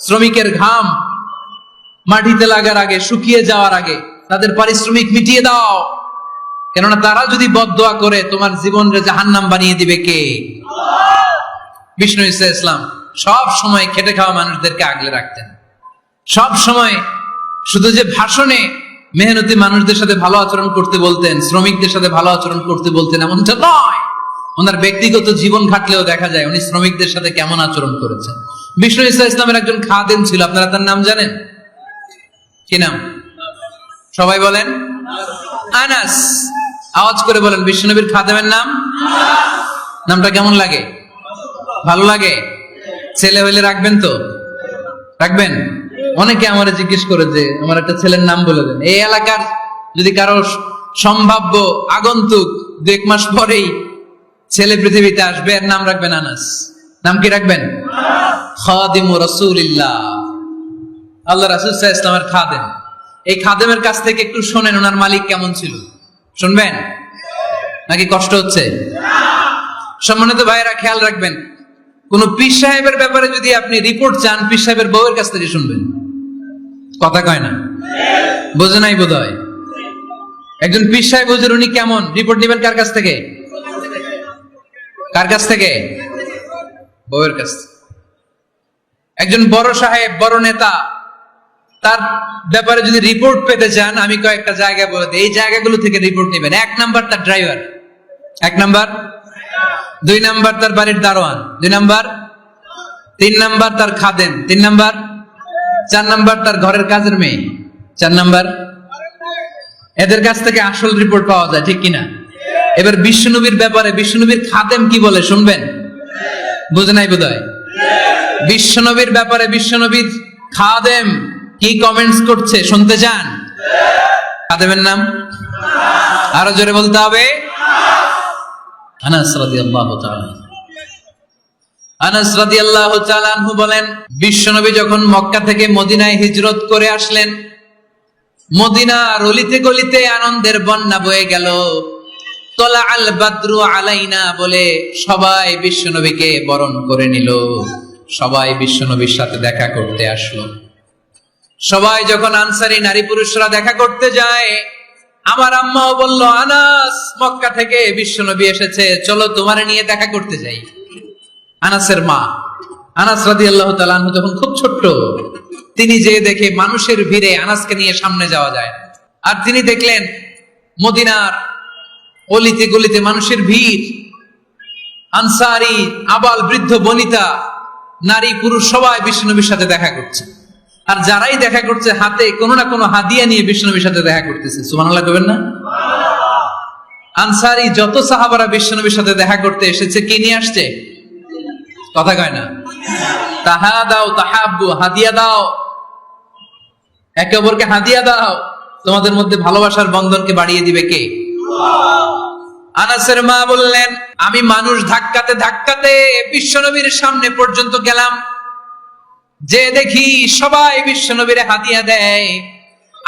Speaker 1: শ্রমিকের ঘাম মাটিতে লাগার আগে, শুকিয়ে যাওয়ার আগে তাদের পারিশ্রমিক মিটিয়ে দাও। কেননা তারা যদি বদদোয়া করে তোমার জীবনকে জাহান্নাম বানিয়ে দিবে কে? বিষ্ণু ইসলাম সব সময় খেটে খাওয়া মানুষদেরকে আগলে রাখতেন। সব সময় শুধু যে ভাষণে মেহনতি মানুষদের সাথে ভালো আচরণ করতে বলতেন, শ্রমিকদের সাথে ভালো আচরণ করতে বলতেন, এমনটা নয়। ওনার ব্যক্তিগত জীবন ঘাটলেও দেখা যায় উনি শ্রমিকদের সাথে কেমন আচরণ করেছেন। বিষ্ণু ইসলামের একজন খাদেম ছিল, আপনারা তার নাম জানেন? কি নাম? সবাই বলেন। আনাস। আওয়াজ করে বলেন, বিশ্বনবীর খাদেমের নাম? নামটা কেমন লাগে? ভালো লাগে? ছেলে হইলে রাখবেন তো? রাখবেন? অনেকে আমারে জিজ্ঞেস করে যে আমার একটা ছেলের নাম বলে দেন। এই এলাকার যদি কারো সম্ভাব্য আগন্তুক 2 মাস পরেই ছেলে পৃথিবীতে আসবে, এর নাম রাখবেন আনাস। নাম কি রাখবেন? খাদিমু রাসূলিল্লাহ, আল্লাহ রাসূল সাল্লাল্লাহু আলাইহি ওয়াসাল্লামের খাদেম। এই খাদেমের কাছ থেকে একটু শোনেন ওনার মালিক কেমন ছিল। শুনবেন নাকি কষ্ট হচ্ছে? সম্মানিত ভাইয়েরা, খেয়াল রাখবেন, কোন পীর সাহেবের ব্যাপারে যদি আপনি রিপোর্ট চান, পীর সাহেবের বউয়ের কাছ থেকে শুনবেন। কথা কয় না? বোঝে নাই বোধ হয়। একজন পীর সাহেব হুজুর উনি কেমন, রিপোর্ট নেবেন কার কাছ থেকে? কার কাছ থেকে? বউয়ের কাছ থেকে। একজন বড় সাহেব, বড় নেতা, তার ব্যাপারে যদি রিপোর্ট পেতে চান, আমি কয়েকটা জায়গা বলে দিই, এই জায়গাগুলো থেকে রিপোর্ট নেবেন। 1 নাম্বার তার ড্রাইভার, 1 নাম্বার। 2 নাম্বার তার বাড়ির দারোয়ান, 2 নাম্বার। 3 নাম্বার তার খাদেম, 3 নাম্বার। 4 নাম্বার তার ঘরের কাজের মেয়ে, 4 নাম্বার। এদের কাছ থেকে আসল রিপোর্ট পাওয়া যায়, ঠিক কিনা? এবার বিশ্বনবীর ব্যাপারে বিশ্বনবীর খাদেম কি বলে শুনবেন? বুঝে নাই বোধহয়। বিশ্বনবীর ব্যাপারে বিশ্বনবীর খাদেম কি কমেন্টস করছে শুনতে চান? খাদেমের নাম আরো জোরে বলতে হবে। আনাস রাদিয়াল্লাহু তাআলা, আনাস রাদিয়াল্লাহু তাআলা আনহু বলেন, বিশ্বনবী যখন মক্কা থেকে মদিনায় হিজরত করে আসলেন, মদিনার অলিতে গলিতে আনন্দের বন্যা বয়ে গেল। তলা আল বাদরু আলাইনা বলে সবাই বিশ্বনবীকে বরণ করে নিল। সবাই বিশ্বনবীর সাথে দেখা করতে আসলো। সবাই যখন আনসারী নারী পুরুষরা দেখা করতে যায়, আমার আম্মাও বলল, আনাস, মক্কা থেকে বিশ্বনবী এসেছে, চলো তোমারে নিয়ে দেখা করতে যাই। আনাসের মা, আনাস রাদিয়াল্লাহু তাআলা আনহু যখন খুব ছোট্ট, তিনি যে দেখে মানুষের ভিড়ে আনাসকে নিয়ে সামনে যাওয়া যায়, আর তিনি দেখলেন মদিনার অলিতে গলিতে মানুষের ভিড়, আনসারী, আবাল বৃদ্ধ বনিতা, নারী পুরুষ সবাই বিশ্বনবীর সাথে দেখা করছে। আর যারাই দেখা করছে হাতে কোনো না কোনো হাদিয়া নিয়ে বিশ্বনবীর সাথে দেখা করতেছে। সুবহানাল্লাহ কইবেন না? আনসারী যত সাহাবারা বিশ্বনবীর সাথে দেখা করতে এসেছে, কি নিয়ে আসছে? কথা কয় না? তাহাদাও তাহাব্বু, হাদিয়া দাও, একে অপরকে হাদিয়া দাও। তোমাদের মধ্যে ভালোবাসার বন্ধনকে বাড়িয়ে দিবে কে? আনাসের মা বললেন, আমি মানুষ ধাক্কাতে ধাক্কাতে বিশ্বনবীর সামনে পর্যন্ত গেলাম, যে দেখি সবাই বিশ্বনবীরে হাদিয়া দেয়।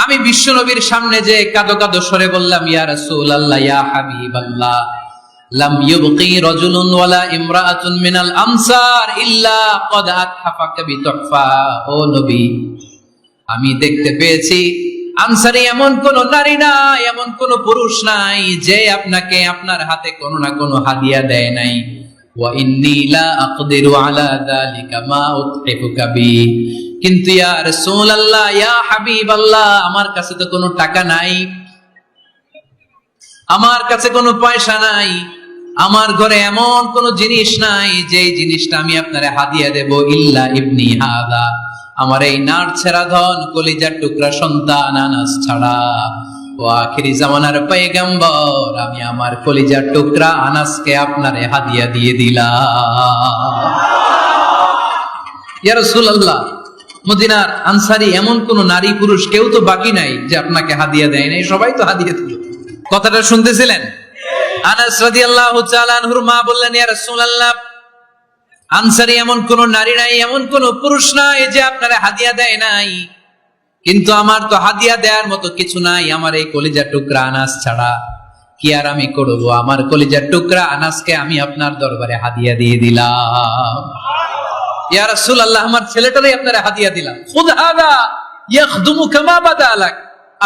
Speaker 1: আমি বিশ্বনবীর সামনে যে কাঁদো কাঁদো স্বরে বললাম, ইয়া রাসূলুল্লাহ, ইয়া হাবিবাল্লাহ, লাম ইউবকি রাজুলুন ওয়ালা ইমরাআতুন মিনাল আমসার ইল্লা ক্বাদ আতহাফাকা বিতুহফা। ও নবী, আমি দেখতে পেয়েছি আনসারী এমন কোন নারী নাই, এমন কোন পুরুষ নাই যে আপনাকে আপনার হাতে কোনো না কোনো হাদিয়া দেয় নাই। ওয়া ইন্নী লা আকদিরু আলা যালিকা মা উতহিফুকা বি, কিন্তু ইয়া রাসূলুল্লাহ, ইয়া হাবিবাল্লাহ, আমার কাছে তো কোনো টাকা নাই, আমার কাছে কোনো পয়সা নাই, আমার ঘরে এমন কোনো জিনিস নাই যে জিনিসটা আমি আপনারে হাদিয়া দেব, ইল্লা ইবনি হাদা, আমার এই নার ছেড়া ধন কলিজার টুকরা সন্তান আনাস ছাড়া। ও আখিরি জামানার পয়গম্বর, আমি আমার কলিজার টুকরা আনাসকে আপনারে হাদিয়া দিয়ে দিলাম। ইয়া রাসূলুল্লাহ, মদিনার আনসারী এমন কোন নারী পুরুষ কেউ তো বাকি নাই যে আপনাকে হাদিয়া দেয় নাই, সবাই তো হাদিয়া দিল। কথাটা শুনতেছিলেন? আনাস রাদিয়াল্লাহু তাআলা আনহুর মা বললেন, ইয়া রাসূলুল্লাহ, আনসারী এমন কোন নারী নাই, এমন কোন পুরুষ নাই যে আপনারে হাদিয়া দেয় নাই, কিন্তু আমার তো হাদিয়া দেওয়ার মতো কিছু নাই আমার এই কলিজার টুকরা আনাস ছাড়া। কি আর আমি করব? আমার কলিজার টুকরা আনাসকে আমি আপনার দরবারে হাদিয়া দিয়ে দিলাম। ইয়া রাসূলুল্লাহ, আমার ছেলেটারই আপনারা হাদিয়া দিলাম। খুদ হাদা ইয়াখদুমু কামা বাদা লাক,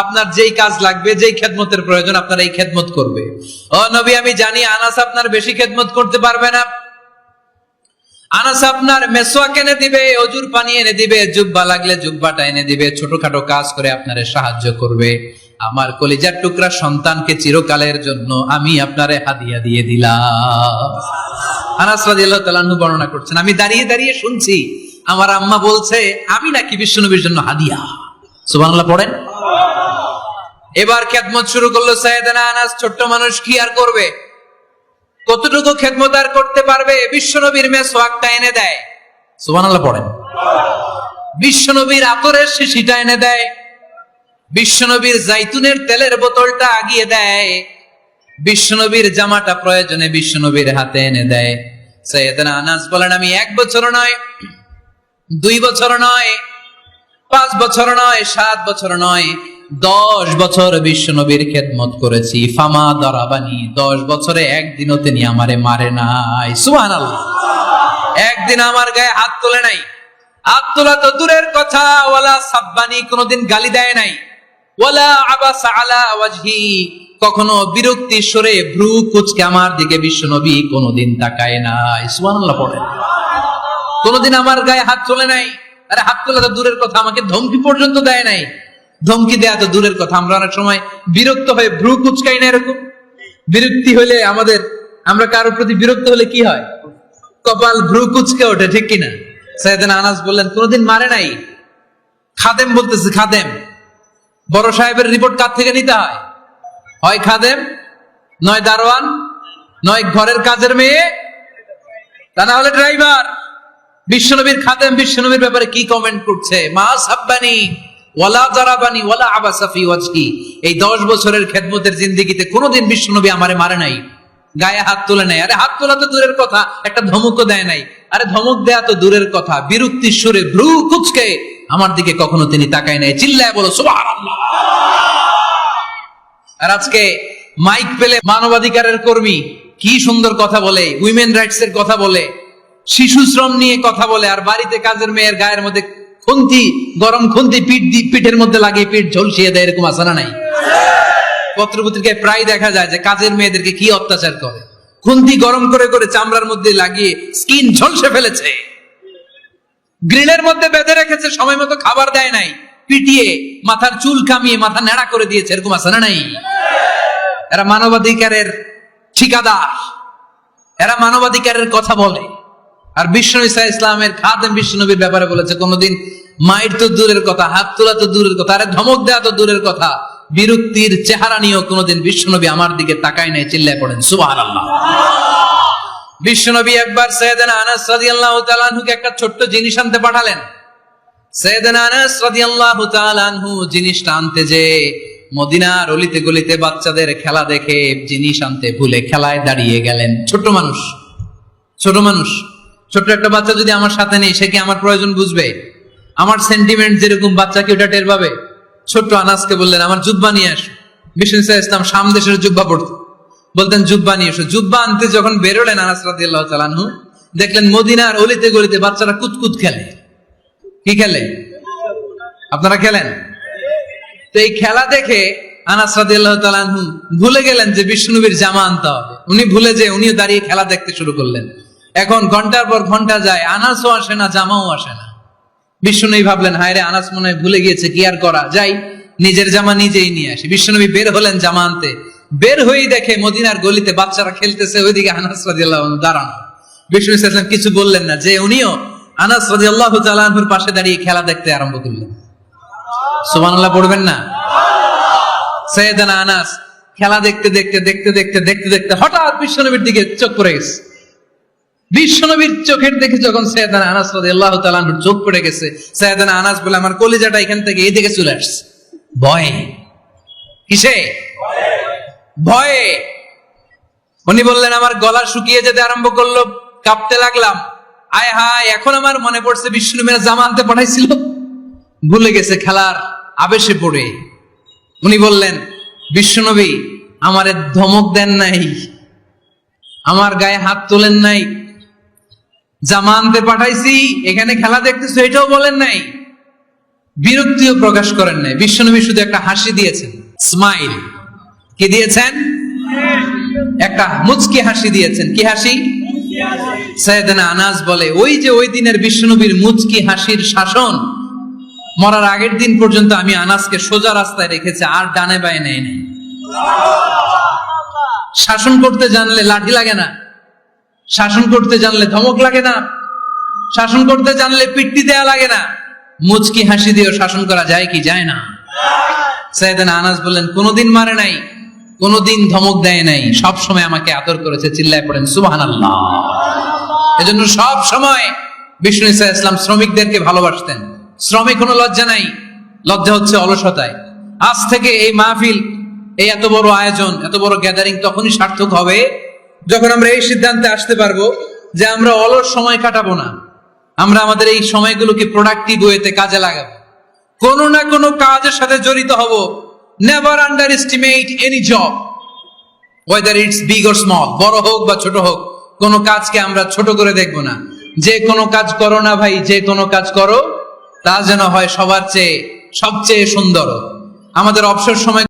Speaker 1: আপনার যেই কাজ লাগবে, যেই খেদমতের প্রয়োজন আপনার এই খেদমত করবে। ও নবী, আমি জানি আনাস আপনার বেশি খেদমত করতে পারবে না। আনাস আপনার মেসওয়াক এনে দিবে, অজুর পানি এনে দিবে, জুব্বা লাগলে জুব্বাটা এনে দিবে, ছোটখাটো কাজ করে আপনারে সাহায্য করবে। আমার কলিজার টুকরা সন্তানকে চিরকালের জন্য আমি আপনারে হাদিয়া দিয়ে দিলাম। আনাস রাদিয়াল্লাহু তাআলা আনহু বর্ণনা করছেন, আমি দাঁড়িয়ে দাঁড়িয়ে শুনছি আমার আম্মা বলছে আমি নাকি বিশ্বনবীর জন্য হাদিয়া। সুবহানাল্লাহ পড়েন। এবার খেদমত শুরু করলো সাইয়েদনা আনাস। ছোট্ট মানুষ কি আর করবে, কতটুকু খেদমত আর করতে পারবে? বিশ্বনবীর মেসওয়াকটা এনে দেয়। সুবহানাল্লাহ পড়েন। বিশ্বনবীর আতরের শিশিটা এনে দেয়, বিশ্বনবীর জাইতুনের তেলের বোতলটা আগিয়ে দেয়, বিশ্বনবীর জামাটা প্রয়োজনে বিশ্বনবীর হাতে এনে দেয়। সাইয়েদনা আনাস বলেন, আমি 1 বছর নয়, 2 বছর নয়, 5 বছর নয়, 7 বছর নয়, 10 বছর বিশ্বনবীর খেদমত করেছি। ফামা দারাবানি, 10 বছরে একদিনও তিনি আমারে মারে নাই। সুবহানাল্লাহ। একদিন আমার গায়ে হাত তোলে নাই। হাত তোলা তো দূরের কথা, ওয়ালা সাব্বানি, কোনদিন গালি দেয় নাই। ওয়ালা আবাসা আলা ওয়াজহি, কখনো বিরক্তি সুরে ভ্রু কুঁচকে আমার দিকে বিশ্বনবী কোনদিন তাকায় নাই। সুবহানাল্লাহ পড়েন। কোনদিন আমার গায়ে হাত তোলে নাই। আরে হাত তোলা তো দূরের কথা, আমাকে ধমকি পর্যন্ত দেয় নাই। ধমকি দেয়া তো দূরের কথা, আমরা অনেক সময় বিরক্ত হয়ে ভ্রু কুঁচকাই না। এরকম বিরক্তি হলে আমরা কারোর প্রতি বিরক্ত হলে কি হয়? কপাল ভ্রু কুঁচকে ওঠে, ঠিক কিনা? সাইয়েদনা আনাস বললেন কোনদিন মারে নাই। খাদেম বলতেছে, খাদেম, বড় সাহেবের রিপোর্ট কার থেকে নিতে হয়? হয় খাদেম, নয় দারোয়ান, নয় ঘরের কাজের মেয়ে, তা না হলে ড্রাইভার। বিশ্বনবীর খাদেম বিশ্বনবীর ব্যাপারে কি কমেন্ট করছে? মা সাব্বানি ওয়ালা জারাবানি ওয়ালা আবাসা ফি ওয়াজহি, এই 10 বছরের খেদমতের জিন্দেগিতে কোনোদিন বিশ্বনবী আমারে মারে নাই, গায়ে হাত তোলে নাই। আরে হাত তোলা তো দূরের কথা, একটা ধমকও দেয় নাই। আরে ধমক দেয়া তো দূরের কথা, বিরক্তির সুরে ভ্রু কুঁচকে আমার দিকে কখনো তিনি তাকায় নাই। চিল্লায় বলো সুবহানাল্লাহ। আর আজকে মাইক পেলে মানবাধিকারের কর্মী কি সুন্দর কথা বলে, উইমেন রাইটস এর কথা বলে, শিশু শ্রম নিয়ে কথা বলে, আর বাড়িতে কাজের মেয়ের গায়ের মধ্যে খুন্তি, গরম খুন্তি পিঠের মধ্যে লাগিয়ে পিঠ ঝলসিয়ে দেয়। এরকম আছে না নাই? পত্রপত্রিকায় প্রায় দেখা যায় যে কাজের মেয়েদেরকে কি অত্যাচার করে। খুন্তি গরম করে করে চামড়ার মধ্যে লাগিয়ে স্কিন ঝলসে ফেলেছে, গ্রিলের মধ্যে বেঁধে রেখেছে, সময় মতো খাবার দেয় নাই, পিটিয়ে মাথার চুল কামিয়ে মাথা নেড়া করে দিয়েছে। এরকম আছে না নাই? এরা মানবাধিকারের ঠিকাদার, এরা মানবাধিকারের কথা বলে। আর বিশ্বনবী সাল্লাল্লাহু আলাইহি ইসলামের খাদেম বিশ্বনবীর ব্যাপারে বলেছে কোনদিন মাইর তো দূরের কথা, হাত তোলা তো দূরের কথা, আরে ধমক দেওয়া তো দূরের কথা, বিরক্তির চেহারা নিয়েও কোনদিন বিশ্বনবী আমার দিকে তাকায় নাই। চিল্লায় পড়েন সুবহানাল্লাহ। বিশ্বনবী একবার সাইয়েদনা আনাস রাদিয়াল্লাহু তাআলা আনহুকে একটা ছোট্ট জিনিস আনতে পাঠালেন। সাইয়েদনা আনাস রাদিয়াল্লাহু তাআলা আনহু জিনিসটা আনতে যে মদিনার অলিতে গলিতে বাচ্চাদের খেলা দেখে জিনিস আনতে ভুলে খেলায় দাঁড়িয়ে গেলেন। ছোট মানুষ, ছোট্ট একটা বাচ্চা যদি আমার সাথে নেই, সে কি আমার প্রয়োজন বুঝবে? আমার সেন্টিমেন্ট যেরকম, বাচ্চা কি ওটা টের পাবে? ছোট্ট আনাসকে বললেন আমার জুব্বা নিয়ে আসো। বিষ্ণু ইসলাম শাম দেশের জুব্বা পড়তো, বলতেন জুব্বা নিয়ে এসো। জুব্বা আনতে যখন বেরোলেন আনাস রাদিয়াল্লাহু তাআলা আনহু, দেখলেন মদিনার অলিতে গলিতে বাচ্চারা কুতকুত খেলে। কি খেলে? আপনারা খেলেন তো? এই খেলা দেখে আনাস রাদিয়াল্লাহু তাআলা আনহু ভুলে গেলেন যে বিশ্বনবীর জামা আনতে হবে। উনি ভুলে যে উনিও দাঁড়িয়ে খেলা দেখতে শুরু করলেন। এখন ঘন্টার পর ঘন্টা যায়, আনাসও আসে না, জামাও আসে না। বিশ্বনবী ভাবলেন হায় রে, আনাস মনে হয় ভুলে গিয়েছে, কি আর করা যায়, নিজের জামা নিজেই নিয়ে আসি। বিশ্বনবী বের হলেন জামা আনতে। বের হয়েই দেখে মদিনার গলিতে বাচ্চারা খেলতেছে, ওইদিকে আনাস রাদিয়াল্লাহু আনহু দাঁড়ানো। বিশ্বনবী সাল্লাল্লাহু আলাইহি ওয়াসাল্লাম কিছু বললেন না, যে উনিও আনাস রাদিয়াল্লাহু তাআলা আনহুর পাশে দাঁড়িয়ে খেলা দেখতে আরম্ভ করলেন। সুবহানাল্লাহ পড়বেন না? সাইয়েদনা আনাস খেলা দেখতে দেখতে দেখতে দেখতে দেখতে দেখতে হঠাৎ বিশ্বনবীর দিকে চোখ পড়ে গেছে। বিশ্বনবীর চোখের দেখে যখন সাইয়েদনা আনাস রাদিয়াল্লাহু তাআলা আনহুর চোখ পড়ে গেছে, সাইয়েদনা আনাস বলে আমার কলিজাটা এখান থেকে এই দিকে চলে আসছে ভয়ে। কিসে? ভয়ে। উনি বললেন আমার গলা শুকিয়ে যেতে আরম্ভ করলো, কাঁপতে লাগলাম। আয় হায়, এখন আমার মনে পড়ছে বিশ্বনবী জামা আনতে পাঠাইছিল, ভুলে গেছে খেলার আবেশে পড়ে। উনি বললেন বিশ্বনবী আমারে ধমক দেন নাই, আমার গায়ে হাত তোলেন নাই, জামা আনতে পাঠাইছি এখানে খেলা দেখতেছো এটাও বলেন নাই, বিরক্তিও প্রকাশ করেন নাই। বিশ্বনবী শুধু একটা হাসি দিয়েছেন, স্মাইল। কি দিয়েছেন? একটা মুচকি হাসি দিয়েছেন। কি হাসি? সাইয়েদনা আনাস বলে ওই যে ওই দিনের বিশ্বনবীর মুচকি হাসির শাসন মরার আগের দিন পর্যন্ত আমি আনাসকে সোজা রাস্তায় রেখেছি, আর ডানে বায়ে নেই নাই। শাসন করতে জানলে লাঠি লাগে না, শাসন করতে জানলে ধমক লাগে না, শাসন করতে জানলে পিট্টি দেয়া লাগে না। মুচকি হাসি দিয়েও শাসন করা যায় কি যায় না? সাইয়েদনা আনাস বললেন কোনোদিন মারে নাই, কোনোদিন ধমক দেয় নাই, সব সময় আমাকে আদর করেছে। চিল্লায় পড়েন সুবহানাল্লাহ। এজন্য সব সময় বিষ্ণু ঈসা ইসলাম শ্রমিকদেরকে ভালোবাসতেন। শ্রমিক কোনো লজ্জা নাই, লজ্জা হচ্ছে অলসতায়। আজ থেকে এই মাহফিল, এই এত বড় আয়োজন, এত বড় গ্যাদারিং তখনই সার্থক হবে যখন আমরা এই সিদ্ধান্তে আসতে পারবো যে আমরা অলস সময় কাটাবো না, আমরা আমাদের এই সময়গুলোকে প্রোডাক্টিভ ওয়েতে কাজে লাগাবো, কোনো না কোনো কাজের সাথে জড়িত হব। Never under estimate any job, whether it's big or small, বড় হোক বা ছোট হোক, কোনো কাজকে আমরা ছোট করে দেখবো না। যে কোনো কাজ করো না ভাই, যে কোনো কাজ করো তা যেন হয় সবার চেয়ে সবচেয়ে সুন্দর। আমাদের অবসর সময়